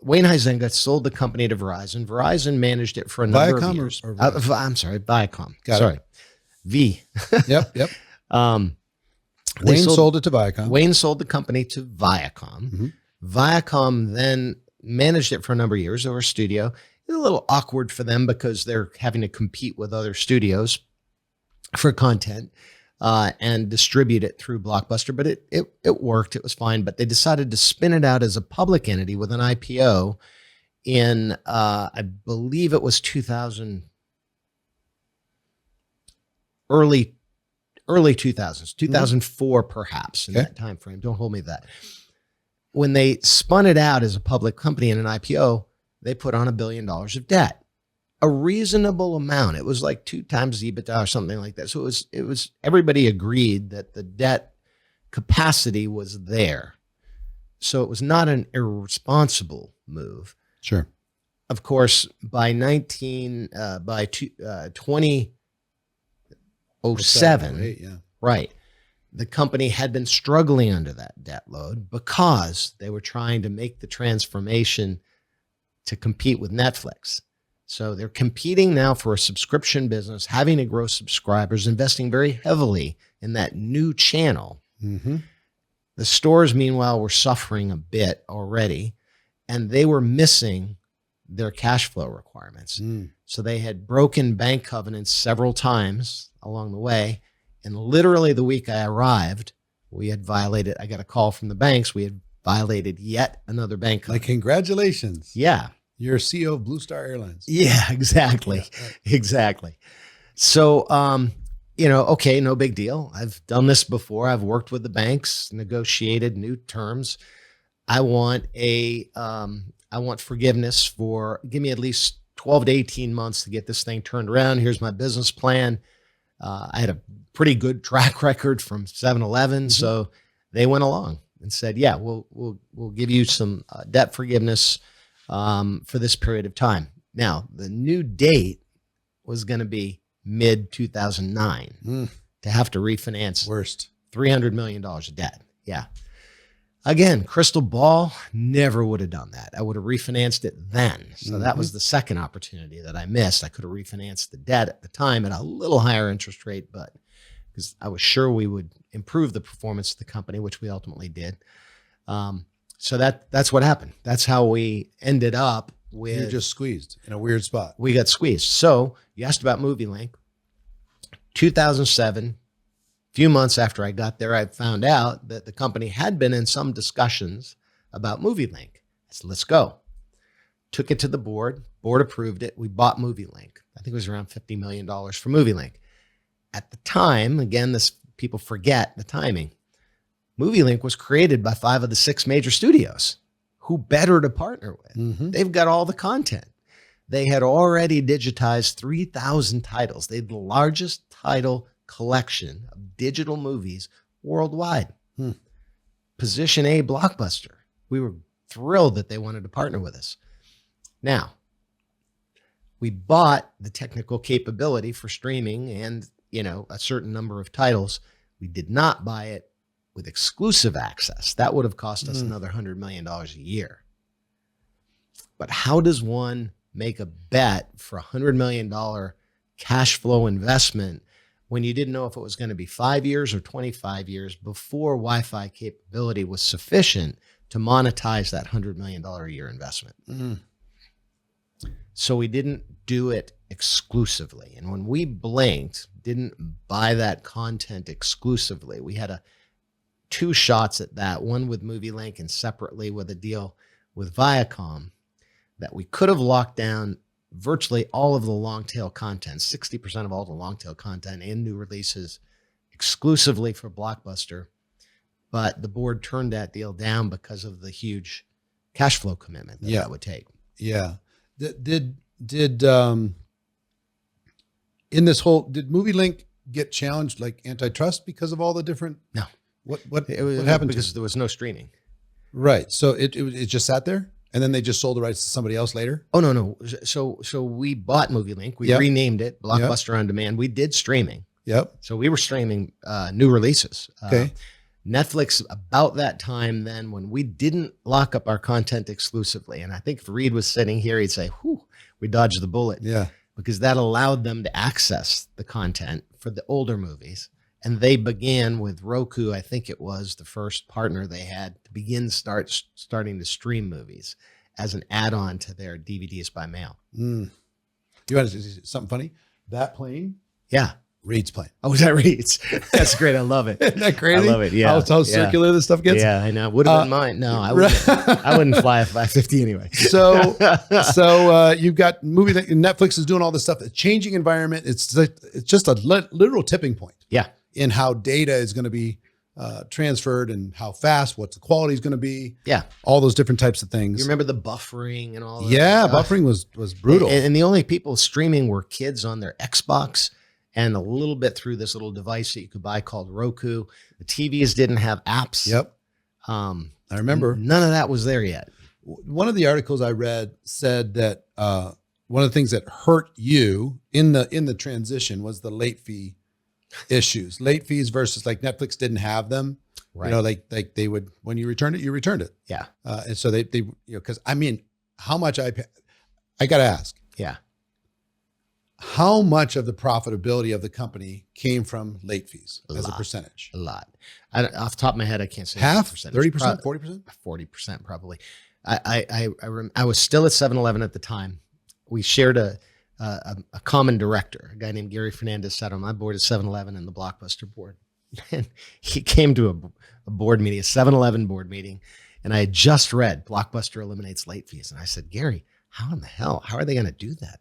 Wayne Huizenga sold the company to Verizon. Verizon managed it for a number of years. I'm sorry, Viacom. Sorry. V. Yep. Wayne sold it to Viacom. Wayne sold the company to Viacom. Viacom then managed it for a number of years over studio. It's a little awkward for them because they're having to compete with other studios for content. And distribute it through Blockbuster, but it worked. It was fine, but they decided to spin it out as a public entity with an IPO in, I believe it was 2000, early 2000s, 2004 perhaps, in that time frame. Don't hold me to that. When they spun it out as a public company in an IPO, they put on $1 billion of debt. A reasonable amount. It was like 2 times EBITDA or something like that. So it was everybody agreed that the debt capacity was there. So it was not an irresponsible move. Sure. Of course, by 2007, right, the company had been struggling under that debt load because they were trying to make the transformation to compete with Netflix. So they're competing now for a subscription business, having to grow subscribers, investing very heavily in that new channel. The stores, meanwhile, were suffering a bit already, and they were missing their cash flow requirements. So they had broken bank covenants several times along the way. And literally the week I arrived, we had violated, I got a call from the banks. We had violated yet another bank covenant. Like, congratulations. Yeah. You're CEO of Blue Star Airlines. Yeah, exactly. Yeah, right. Exactly. So, okay, no big deal. I've done this before. I've worked with the banks, negotiated new terms. I want forgiveness give me at least 12 to 18 months to get this thing turned around. Here's my business plan. I had a pretty good track record from 7-Eleven. So they went along and said, yeah, we'll give you some debt forgiveness for this period of time. Now, the new date was going to be mid-2009 to have to refinance $300 million of debt. Yeah. Again, crystal ball, never would have done that. I would have refinanced it then. So that was the second opportunity that I missed. I could have refinanced the debt at the time at a little higher interest rate, but because I was sure we would improve the performance of the company, which we ultimately did. So that's what happened. That's how we ended up with. You're just squeezed in a weird spot. We got squeezed. So you asked about MovieLink. 2007, few months after I got there, I found out that the company had been in some discussions about MovieLink. I said, let's go. took it to the board. Board approved it. We bought MovieLink. I think it was around $50 million for MovieLink. At the time, again, this people forget the timing. MovieLink was created by 5 of the 6 major studios. Who better to partner with? Mm-hmm. They've got all the content. They had already digitized 3,000 titles. They had the largest title collection of digital movies worldwide. Position A Blockbuster. We were thrilled that they wanted to partner with us. Now, we bought the technical capability for streaming and, a certain number of titles. We did not buy it with exclusive access. That would have cost us another $100 million a year. But how does one make a bet for $100 million cash flow investment when you didn't know if it was going to be 5 years or 25 years before Wi-Fi capability was sufficient to monetize that $100 million a year investment? So we didn't do it exclusively. And when we blinked, didn't buy that content exclusively, we had 2 shots at that, one with MovieLink and separately with a deal with Viacom, that we could have locked down virtually all of the long tail content, 60% of all the long tail content and new releases exclusively for Blockbuster. But the board turned that deal down because of the huge cash flow commitment that would take. Yeah. Did in this whole, did MovieLink get challenged like antitrust because of all the different? No. What happened? happened? Because there was no streaming. Right. So it just sat there, and then they just sold the rights to somebody else later. Oh, no. So we bought MovieLink. We renamed it Blockbuster On Demand. We did streaming. Yep. So we were streaming new releases. Okay. Netflix, about that time then, when we didn't lock up our content exclusively, and I think if Reed was sitting here, he'd say, whew, we dodged the bullet. Yeah. Because that allowed them to access the content for the older movies. And they began with Roku. I think it was the first partner they had to begin starting to stream movies as an add-on to their DVDs by mail. You want to see something funny? That plane? Yeah. Reed's plane. Oh, was that Reed's? That's great. I love it. Isn't that crazy? I love it. Yeah. How circular this stuff gets? Yeah, I know. Would have been mine. No, I wouldn't. I wouldn't fly a 550 anyway. So you've got Netflix is doing all this stuff. A changing environment. It's just a literal tipping point. Yeah. In how data is going to be transferred and how fast, what the quality is going to be. Yeah. All those different types of things. You remember the buffering and all that? Yeah. Buffering was brutal. And the only people streaming were kids on their Xbox and a little bit through this little device that you could buy called Roku. The TVs didn't have apps. Yep. I remember. None of that was there yet. One of the articles I read said that one of the things that hurt you in the transition was the late fee issues. Late fees versus like Netflix didn't have them. Right. Like they would, when you returned it, you returned it. Yeah. And so they because I mean, how much I got to ask. Yeah. How much of the profitability of the company came from late fees as a percentage? A lot. Off the top of my head, I can't say half, 30%, 40%, 40% probably. I was still at 7-Eleven at the time. We shared a common director, a guy named Gary Fernandez, sat on my board at 7-Eleven and the Blockbuster board. And he came to a board meeting, a 7-Eleven board meeting, and I had just read Blockbuster eliminates late fees. And I said, Gary, how in the hell? How are they going to do that?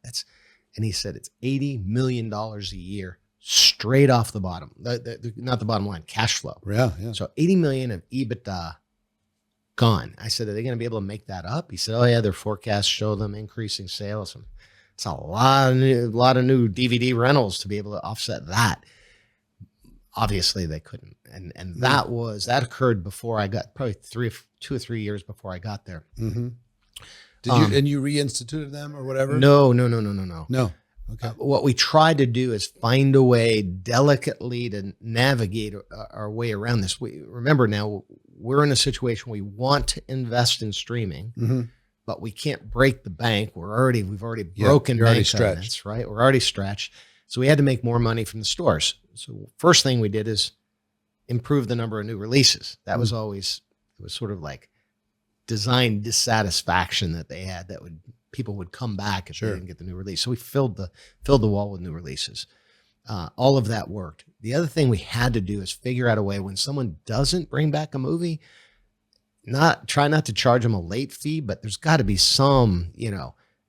And he said, it's $80 million a year straight off the bottom, not the bottom line, cash flow. Yeah. So 80 million of EBITDA gone. I said, are they going to be able to make that up? He said, oh yeah, their forecasts show them increasing sales. And it's a lot of new DVD rentals to be able to offset that. Obviously they couldn't. And that occurred before I got, probably 2 or 3 years before I got there. Mm-hmm. Did you reinstituted them or whatever? No. Okay. What we try to do is find a way delicately to navigate our way around this. Remember now, we're in a situation we want to invest in streaming, but we can't break the bank. We've already broken bank covenants, right? We're already stretched. So we had to make more money from the stores. So first thing we did is improve the number of new releases. That was always, it was sort of like design dissatisfaction that they had, that people would come back if they didn't get the new release. So we filled the wall with new releases. All of that worked. The other thing we had to do is figure out a way when someone doesn't bring back a movie, try not to charge them a late fee, but there's got to be some,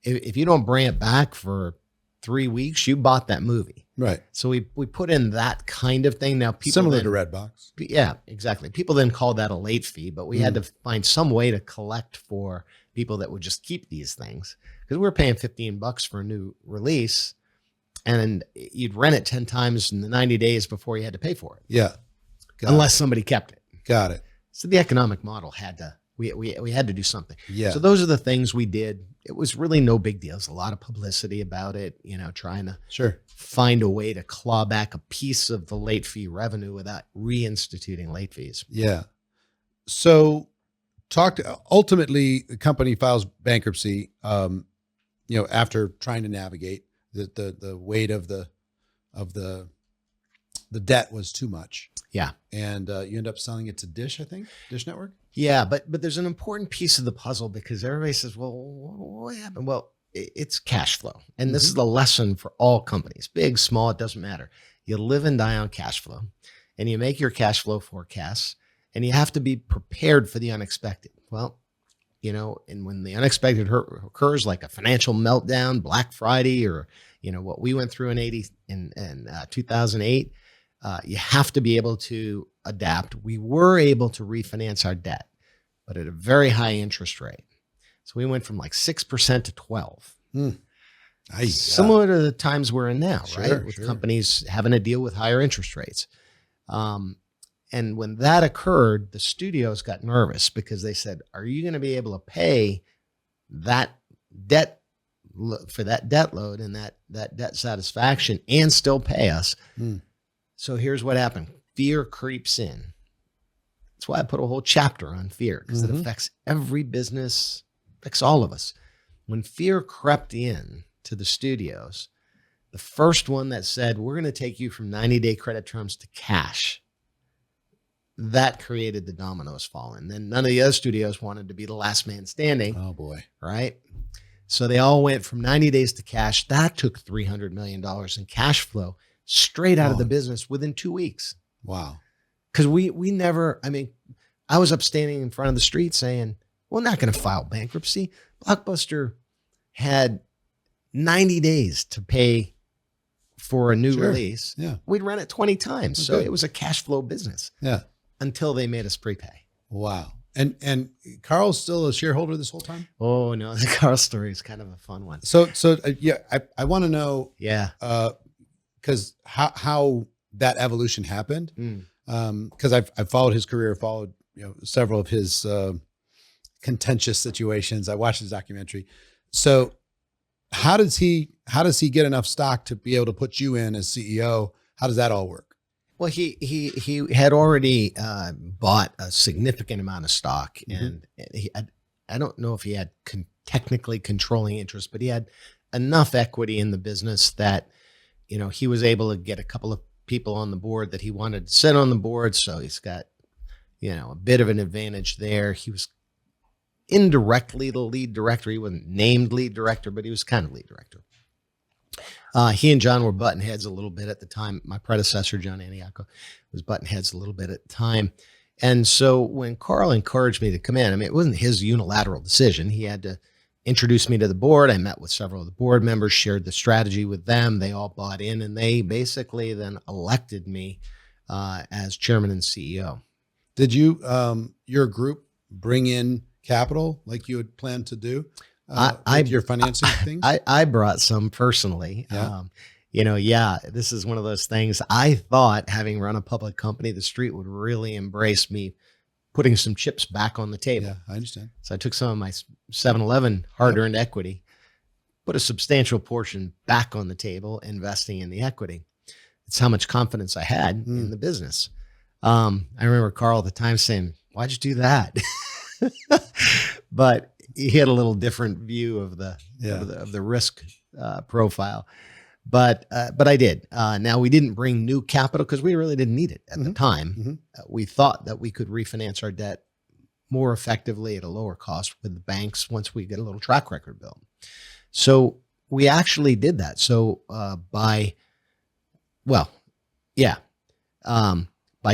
if you don't bring it back for 3 weeks, you bought that movie. Right. So we put in that kind of thing. Now people Similar to Redbox. Yeah, exactly. People then called that a late fee, but we had to find some way to collect for people that would just keep these things, because we were paying $15 for a new release, and you'd rent it 10 times in the 90 days before you had to pay for it. Yeah. Unless somebody kept it. Got it. So the economic model had to, we had to do something. Yeah. So those are the things we did. It was really no big deal. There's a lot of publicity about it, trying to find a way to claw back a piece of the late fee revenue without reinstituting late fees. Yeah. So ultimately the company files bankruptcy, after trying to navigate the weight of the debt was too much. Yeah. And you end up selling it to Dish, I think, Dish Network. Yeah. But there's an important piece of the puzzle, because everybody says, well, what happened? Well, it's cash flow. And this is the lesson for all companies, big, small, it doesn't matter. You live and die on cash flow, and you make your cash flow forecasts, and you have to be prepared for the unexpected. Well, and when the unexpected occurs, like a financial meltdown, Black Friday, or, what we went through in 2008, you have to be able to adapt. We were able to refinance our debt, but at a very high interest rate. So we went from like 6% to 12. Similar to the times we're in now, right? With companies having to deal with higher interest rates. And when that occurred, the studios got nervous, because they said, are you going to be able to pay that debt for that debt load and that debt satisfaction and still pay us? So here's what happened. Fear creeps in. That's why I put a whole chapter on fear, because it affects every business, affects all of us. When fear crept in to the studios, the first one that said, we're going to take you from 90-day credit terms to cash, that created the dominoes falling. Then none of the other studios wanted to be the last man standing. Oh boy. Right. So they all went from 90 days to cash. That took $300 million in cash flow straight out of the business within 2 weeks. Wow. Because we never, I was up standing in front of the street saying, we're not going to file bankruptcy. Blockbuster had 90 days to pay for a new release. Yeah. We'd run it 20 times. So it was a cash flow business. Yeah. Until they made us prepay. Wow. And Carl's still a shareholder this whole time? Oh no, the Carl story is kind of a fun one. So I want to know, because how that evolution happened. Because I've followed his career, followed several of his contentious situations. I watched his documentary. So how does he get enough stock to be able to put you in as CEO? How does that all work? Well, he had already bought a significant amount of stock, and I don't know if he had technically controlling interest, but he had enough equity in the business that he was able to get a couple of people on the board that he wanted to sit on the board. So he's got a bit of an advantage there. He was indirectly the lead director. He wasn't named lead director, but he was kind of lead director. He and John were button heads a little bit at the time. My predecessor, John Aniaco, was button heads a little bit at the time. And so when Carl encouraged me to come in, it wasn't his unilateral decision. He had to introduce me to the board. I met with several of the board members, shared the strategy with them. They all bought in, and they basically then elected me as chairman and CEO. Did you, your group, bring in capital like you had planned to do? Your financing things? I brought some personally. Yeah. This is one of those things. I thought, having run a public company, the street would really embrace me putting some chips back on the table. Yeah, I understand. So I took some of my 7-Eleven hard-earned equity, put a substantial portion back on the table, investing in the equity. It's how much confidence I had in the business. I remember Carl at the time saying, "Why'd you do that?" But he had a little different view of the risk profile, but I did. Now we didn't bring new capital because we really didn't need it at the time. We thought that we could refinance our debt more effectively at a lower cost with the banks once we get a little track record built. So we actually did that. So by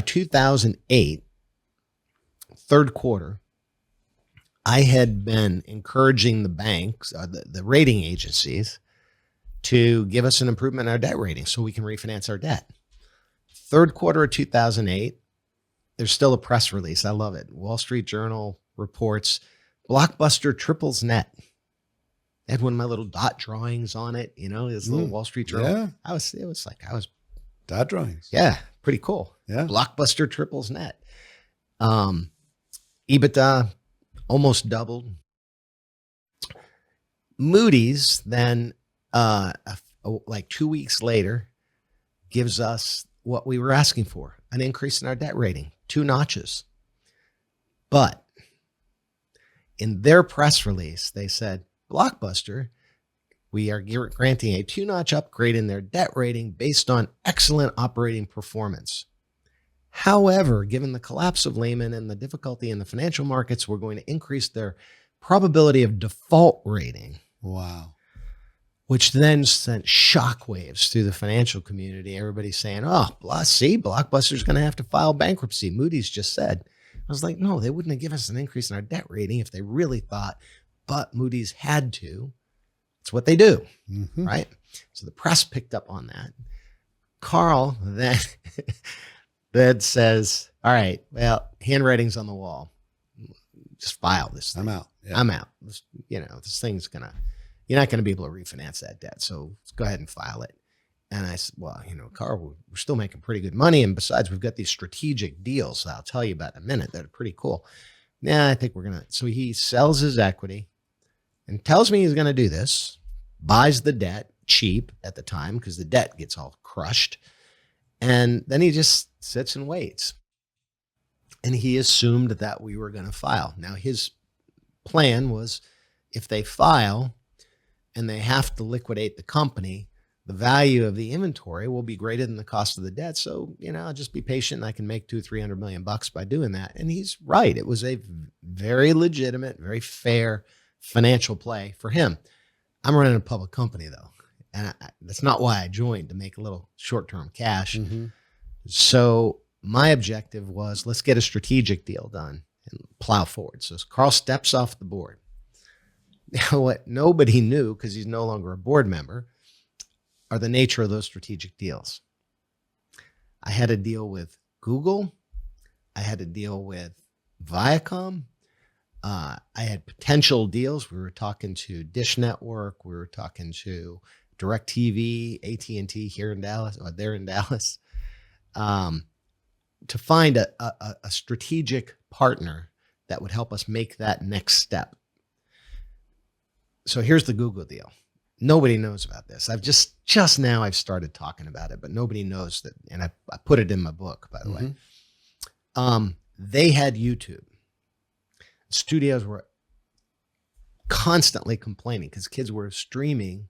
2008, third quarter, I had been encouraging the banks, the rating agencies, to give us an improvement in our debt rating so we can refinance our debt. Third quarter of 2008, there's still a press release. I love it. Wall Street Journal reports Blockbuster triples net. I had one of my little dot drawings on it, this little Wall Street Journal. Yeah. I was Dot drawings. yeah, pretty cool. Yeah. Blockbuster triples net. EBITDA almost doubled. Moody's then, like 2 weeks later, gives us what we were asking for, an increase in our debt rating, 2 notches. But in their press release, they said, Blockbuster, we are granting a 2-notch upgrade in their debt rating based on excellent operating performance. However, given the collapse of Lehman and the difficulty in the financial markets, we're going to increase their probability of default rating. Wow. Which then sent shockwaves through the financial community. Everybody saying, Blockbuster's going to have to file bankruptcy. Moody's just said. I was like, no, they wouldn't have given us an increase in our debt rating if they really thought, but Moody's had to. It's what they do, right? So the press picked up on that. Carl then says, all right, well, handwriting's on the wall. Just file this thing. I'm out. Yeah. I'm out. This thing's you're not going to be able to refinance that debt. So let's go ahead and file it. And I said, well, Carl, we're still making pretty good money. And besides, we've got these strategic deals that I'll tell you about in a minute that are pretty cool. Yeah, I think we're going to. So he sells his equity and tells me he's going to do this, buys the debt cheap at the time because the debt gets all crushed. And then he just sits and waits. And he assumed that we were going to file. Now, his plan was if they file and they have to liquidate the company, the value of the inventory will be greater than the cost of the debt. So, I'll just be patient and I can make $200-300 million by doing that. And he's right. It was a very legitimate, very fair financial play for him. I'm running a public company though. And that's not why I joined, to make a little short-term cash. So my objective was, let's get a strategic deal done and plow forward. So Carl steps off the board. Now, what nobody knew, because he's no longer a board member, are the nature of those strategic deals. I had a deal with Google. I had a deal with Viacom. I had potential deals. We were talking to Dish Network. We were talking to DirecTV, AT&T here in Dallas, or there in Dallas, to find a strategic partner that would help us make that next step. So here's the Google deal. Nobody knows about this. I've just now I've started talking about it, but nobody knows that. And I put it in my book, by the way. They had YouTube. Studios were constantly complaining because kids were streaming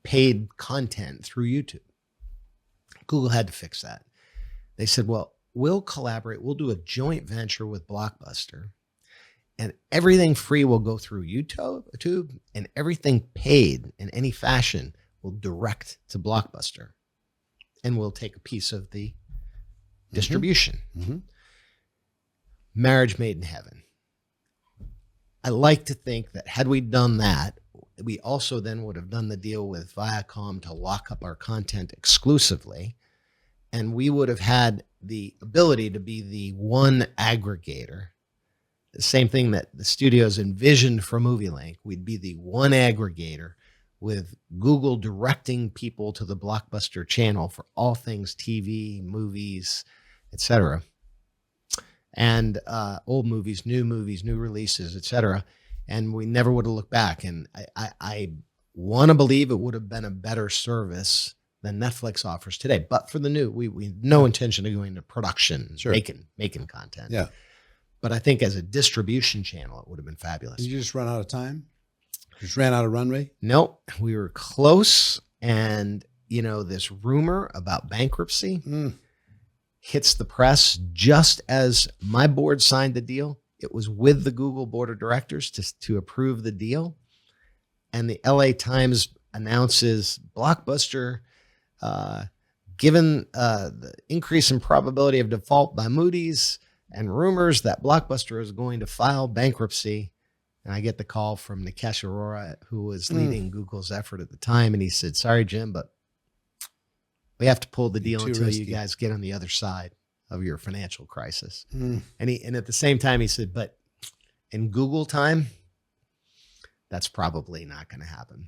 paid content through YouTube. Google had to fix that. They said, well, we'll collaborate. We'll do a joint venture with Blockbuster, and everything free will go through YouTube, and everything paid in any fashion will direct to Blockbuster, and we'll take a piece of the distribution. Marriage made in heaven. I like to think that had we done that, we also then would have done the deal with Viacom to lock up our content exclusively. And we would have had the ability to be the one aggregator. The same thing that the studios envisioned for MovieLink. We'd be the one aggregator with Google directing people to the Blockbuster channel for all things TV, movies, etc. And old movies, new releases, etc. And we never would have looked back. And I want to believe it would have been a better service than Netflix offers today. But for the new, we have no intention of going into production, making content. Yeah. But I think as a distribution channel, it would have been fabulous. Did you just run out of time? Just ran out of runway? Nope. We were close. And, this rumor about bankruptcy hits the press just as my board signed the deal. It was with the Google board of directors to approve the deal. And the LA Times announces Blockbuster, given the increase in probability of default by Moody's, and rumors that Blockbuster is going to file bankruptcy. And I get the call from Nikesh Arora, who was leading Google's effort at the time. And he said, sorry, Jim, but we have to pull the deal until you guys get on the other side of your financial crisis. And at the same time, he said, but in Google time, that's probably not going to happen.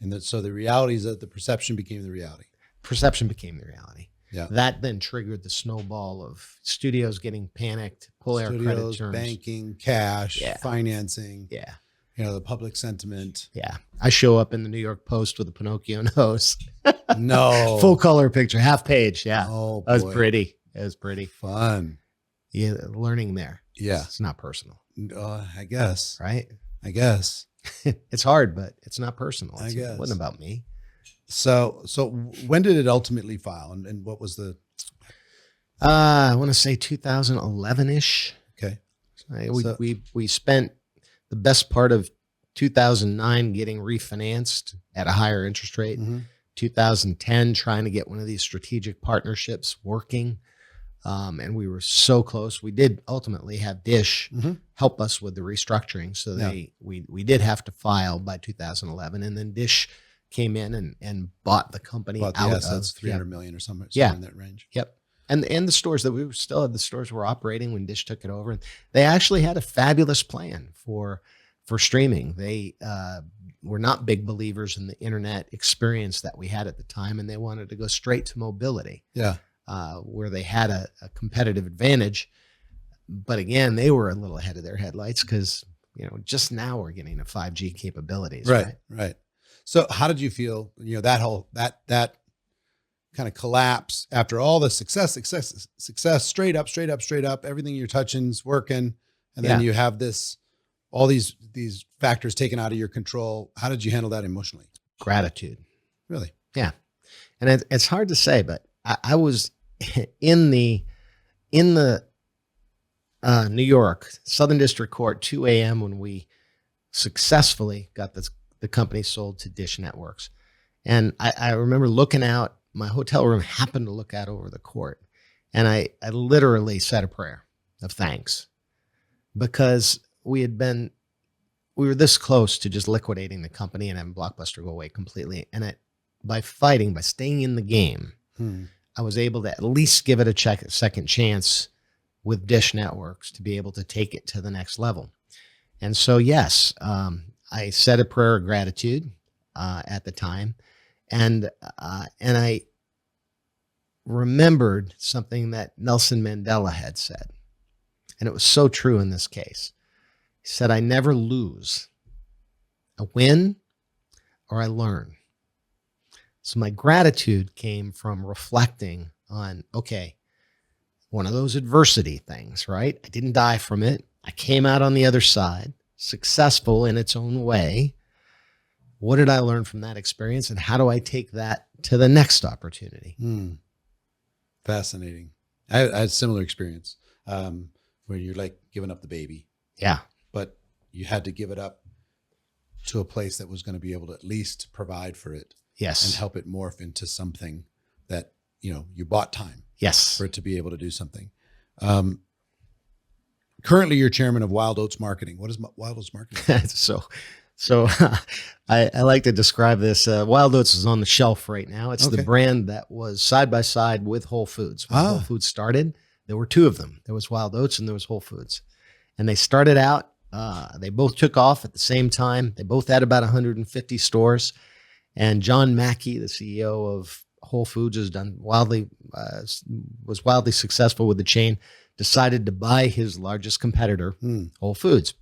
And so the reality is that the perception became the reality. Perception became the reality. Yeah. That then triggered the snowball of studios getting panicked, pull our credit terms, banking, cash, financing. Yeah. The public sentiment. Yeah. I show up in the New York Post with a Pinocchio nose. No. Full color picture, half page. Yeah. Oh, boy. That was pretty. It was pretty fun. Yeah. Learning there. Yeah. It's not personal. I guess. Right. I guess. It's hard, but it's not personal. I guess. It wasn't about me. So when did it ultimately file, and what was the? I want to say 2011-ish. Okay. We spent the best part of 2009 getting refinanced at a higher interest rate. 2010 trying to get one of these strategic partnerships working, and we were so close. We did ultimately have Dish help us with the restructuring, so we did have to file by 2011, and then Dish came in and bought the company out of $300 million or somewhere in that range. Yep. And the stores that we still had, the stores were operating when Dish took it over. And they actually had a fabulous plan for streaming. They were not big believers in the internet experience that we had at the time, and they wanted to go straight to mobility. Yeah. Where they had a competitive advantage. But again, they were a little ahead of their headlights because, just now we're getting to 5G capabilities. Right. So how did you feel, that kind of collapse after all the success, straight up, everything you're touching's working. And then you have all these factors taken out of your control. How did you handle that emotionally? Gratitude. Really? Yeah. And it's hard to say, but I was in the New York Southern District Court, 2 a.m. when we successfully got the company sold to Dish Networks. And I remember looking out, my hotel room happened to look out over the court. And I literally said a prayer of thanks because we were this close to just liquidating the company and having Blockbuster go away completely. And by staying in the game, I was able to at least give it a second chance with Dish Networks to be able to take it to the next level. And so, yes, I said a prayer of gratitude at the time, and I remembered something that Nelson Mandela had said, and it was so true in this case. He said, "I never lose. I win or I learn." So my gratitude came from reflecting on, okay, one of those adversity things, right? I didn't die from it. I came out on the other side, successful in its own way. What did I learn from that experience, and how do I take that to the next opportunity? Fascinating. I had a similar experience where you're like giving up the baby. Yeah. But you had to give it up to a place that was going to be able to at least provide for it. Yes. And help it morph into something that, you bought time. Yes. For it to be able to do something. Currently, you're chairman of Wild Oats Marketing. What is Wild Oats Marketing? So I like to describe this. Wild Oats is on the shelf right now. It's the brand that was side by side with Whole Foods. When Whole Foods started, there were two of them. There was Wild Oats and there was Whole Foods. And they started out, they both took off at the same time. They both had about 150 stores. And John Mackey, the CEO of Whole Foods, was wildly successful with the chain, decided to buy his largest competitor, Whole Foods.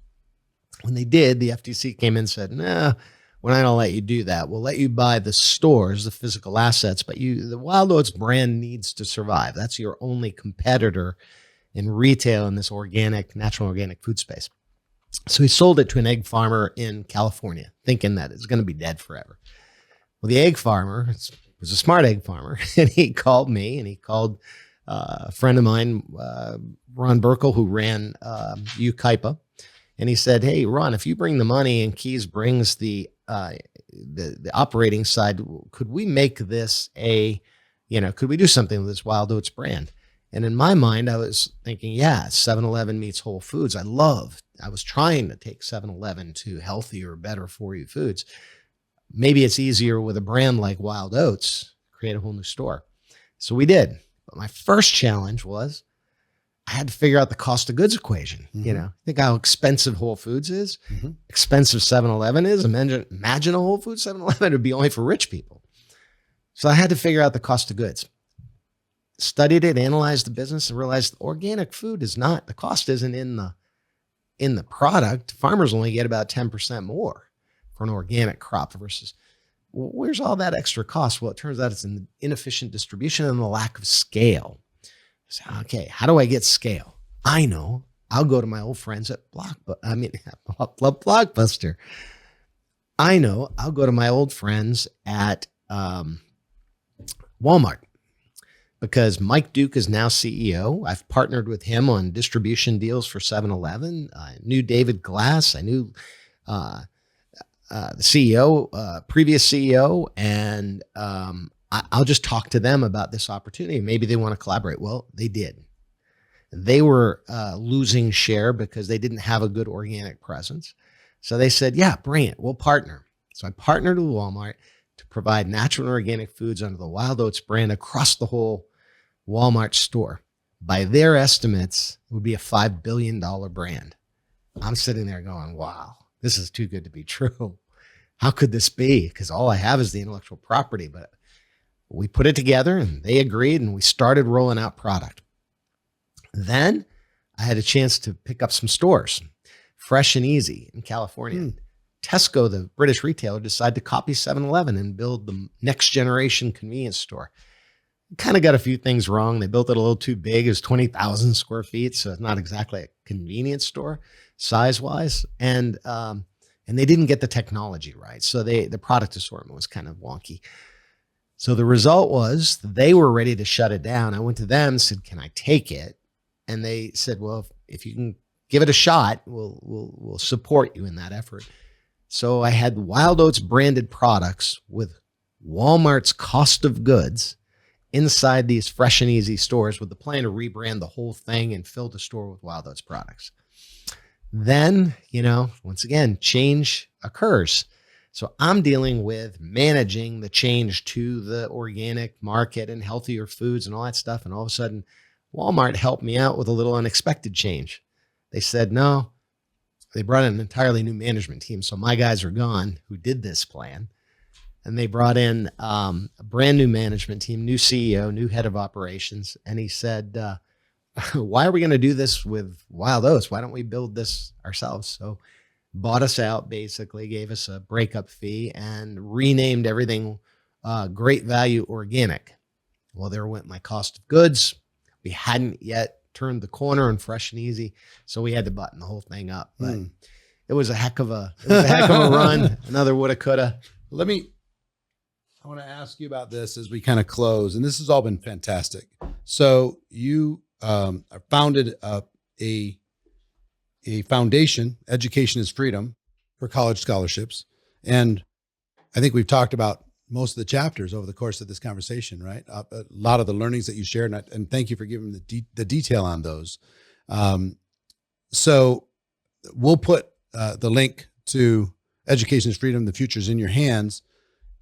When they did, the FTC came in and said, "No, we're not going to let you do that. We'll let you buy the stores, the physical assets, but the Wild Oats brand needs to survive. That's your only competitor in retail in this natural organic food space." So he sold it to an egg farmer in California, thinking that it's going to be dead forever. Well, the egg farmer was a smart egg farmer, and he called me, and he called a friend of mine, Ron Burkle, who ran UKIPA, and he said, "Hey, Ron, if you bring the money and Keys brings the operating side, could we make this could we do something with this Wild Oats brand?" And in my mind, I was thinking, yeah, 7-Eleven meets Whole Foods. I was trying to take 7-Eleven to healthier, better for you foods. Maybe it's easier with a brand like Wild Oats, create a whole new store. So we did. But my first challenge was I had to figure out the cost of goods equation. Think how expensive Whole Foods is, expensive 7-Eleven is. Imagine a Whole Foods 7-Eleven would be only for rich people. So I had to figure out the cost of goods. Studied it, analyzed the business, and realized organic food is not, the cost isn't in the product. Farmers only get about 10% more for an organic crop versus, well, where's all that extra cost? Well, it turns out it's in the inefficient distribution and the lack of scale. So, okay, how do I get scale? I know. I'll go to my old friends at Blockbuster. I know. I'll go to my old friends at Walmart. Because Mike Duke is now CEO. I've partnered with him on distribution deals for 7-Eleven. I knew David Glass. I knew the CEO, previous CEO, and I'll just talk to them about this opportunity. Maybe they want to collaborate. Well, they did. They were losing share because they didn't have a good organic presence. So they said, yeah, bring it. We'll partner. So I partnered with Walmart to provide natural and organic foods under the Wild Oats brand across the whole Walmart store. By their estimates, it would be a $5 billion brand. I'm sitting there going, wow, this is too good to be true. How could this be? Because all I have is the intellectual property. But we put it together and they agreed and we started rolling out product. Then I had a chance to pick up some stores, Fresh and Easy in California. Tesco, the British retailer, decided to copy 7-Eleven and build the next generation convenience store. Kind of got a few things wrong. They built it a little too big. It was 20,000 square feet. So it's not exactly a convenience store size wise. And they didn't get the technology right. So the product assortment was kind of wonky. So the result was they were ready to shut it down. I went to them and said, can I take it? And they said, well, if you can give it a shot, we'll support you in that effort. So I had Wild Oats branded products with Walmart's cost of goods inside these Fresh and Easy stores with the plan to rebrand the whole thing and fill the store with Wild Oats products. Then, once again, change occurs. So I'm dealing with managing the change to the organic market and healthier foods and all that stuff. And all of a sudden, Walmart helped me out with a little unexpected change. They said, no, they brought in an entirely new management team. So my guys are gone who did this plan. And they brought in a brand new management team, new CEO, new head of operations. And he said, why are we going to do this with Wild Oats? Why don't we build this ourselves? So bought us out, basically gave us a breakup fee and renamed everything Great Value Organic. Well, there went my cost of goods. We hadn't yet turned the corner on Fresh and Easy. So we had to button the whole thing up. But it was a heck of a run. Another woulda, coulda. I want to ask you about this as we kind of close, and this has all been fantastic. So you founded a foundation, Education is Freedom, for college scholarships. And I think we've talked about most of the chapters over the course of this conversation, right? A lot of the learnings that you shared, and thank you for giving the detail on those. So we'll put the link to Education is Freedom, the future's in your hands,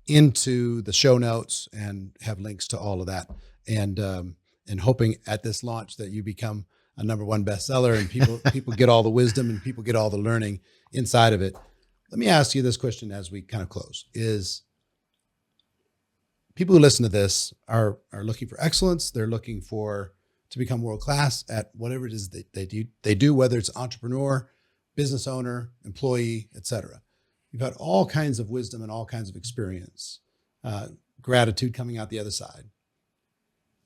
into the show notes and have links to all of that. And hoping at this launch that you become a #1 bestseller and people get all the wisdom and people get all the learning inside of it. Let me ask you this question as we kind of close: is people who listen to this are looking for excellence. They're looking to become world-class at whatever it is that they do, whether it's entrepreneur, business owner, employee, etc. You've had all kinds of wisdom and all kinds of experience, gratitude coming out the other side.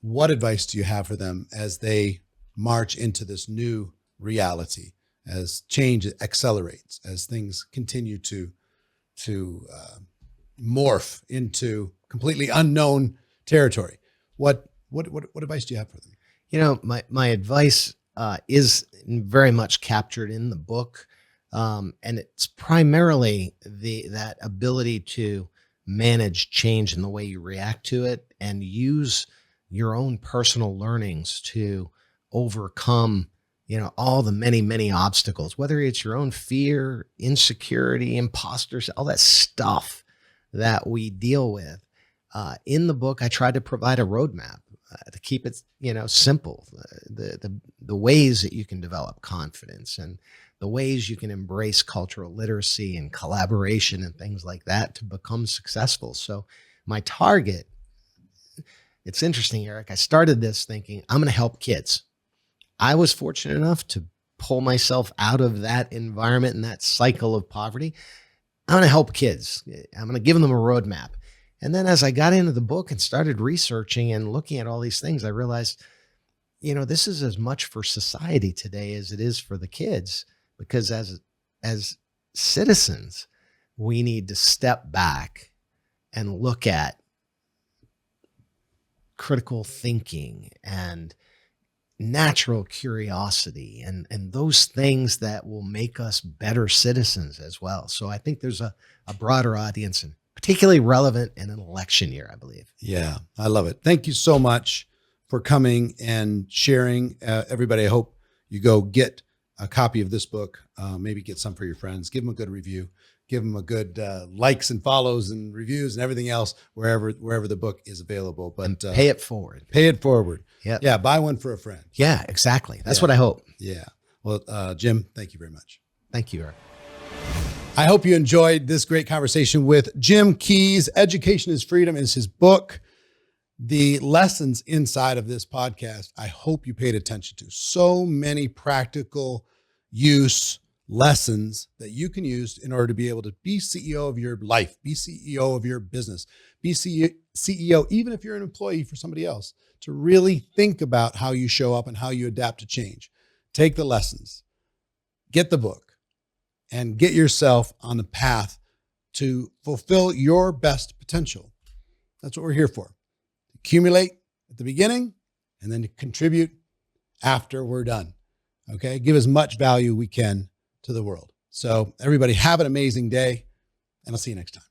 What advice do you have for them as they march into this new reality, as change accelerates, as things continue to morph into completely unknown territory? What advice do you have for them? My advice is very much captured in the book. And it's primarily that ability to manage change in the way you react to it and use your own personal learnings to overcome, all the many, many obstacles, whether it's your own fear, insecurity, imposters, all that stuff that we deal with. In the book, I tried to provide a roadmap to keep it, simple. The ways that you can develop confidence and the ways you can embrace cultural literacy and collaboration and things like that to become successful. So my target, it's interesting, Eric. I started this thinking I'm going to help kids. I was fortunate enough to pull myself out of that environment and that cycle of poverty. I'm going to help kids. I'm going to give them a roadmap. And then as I got into the book and started researching and looking at all these things, I realized, this is as much for society today as it is for the kids, because as citizens, we need to step back and look at critical thinking and natural curiosity and those things that will make us better citizens as well. So I think there's a broader audience and particularly relevant in an election year, I believe. Yeah, I love it. Thank you so much for coming and sharing. Everybody, I hope you go get a copy of this book, maybe get some for your friends, give them a good review, give them a good likes and follows and reviews and everything else wherever the book is available. But and pay it forward. Pay it forward. Yep. Yeah, buy one for a friend. Yeah, exactly. That's what I hope. Yeah. Well, Jim, thank you very much. Thank you, Eric. I hope you enjoyed this great conversation with Jim Keys. Education is Freedom is his book. The lessons inside of this podcast, I hope you paid attention to. So many practical use lessons that you can use in order to be able to be CEO of your life, be CEO of your business, be CEO, even if you're an employee for somebody else, to really think about how you show up and how you adapt to change. Take the lessons, get the book, and get yourself on the path to fulfill your best potential. That's what we're here for. Accumulate at the beginning and then to contribute after we're done. Okay. Give as much value we can to the world. So everybody have an amazing day, and I'll see you next time.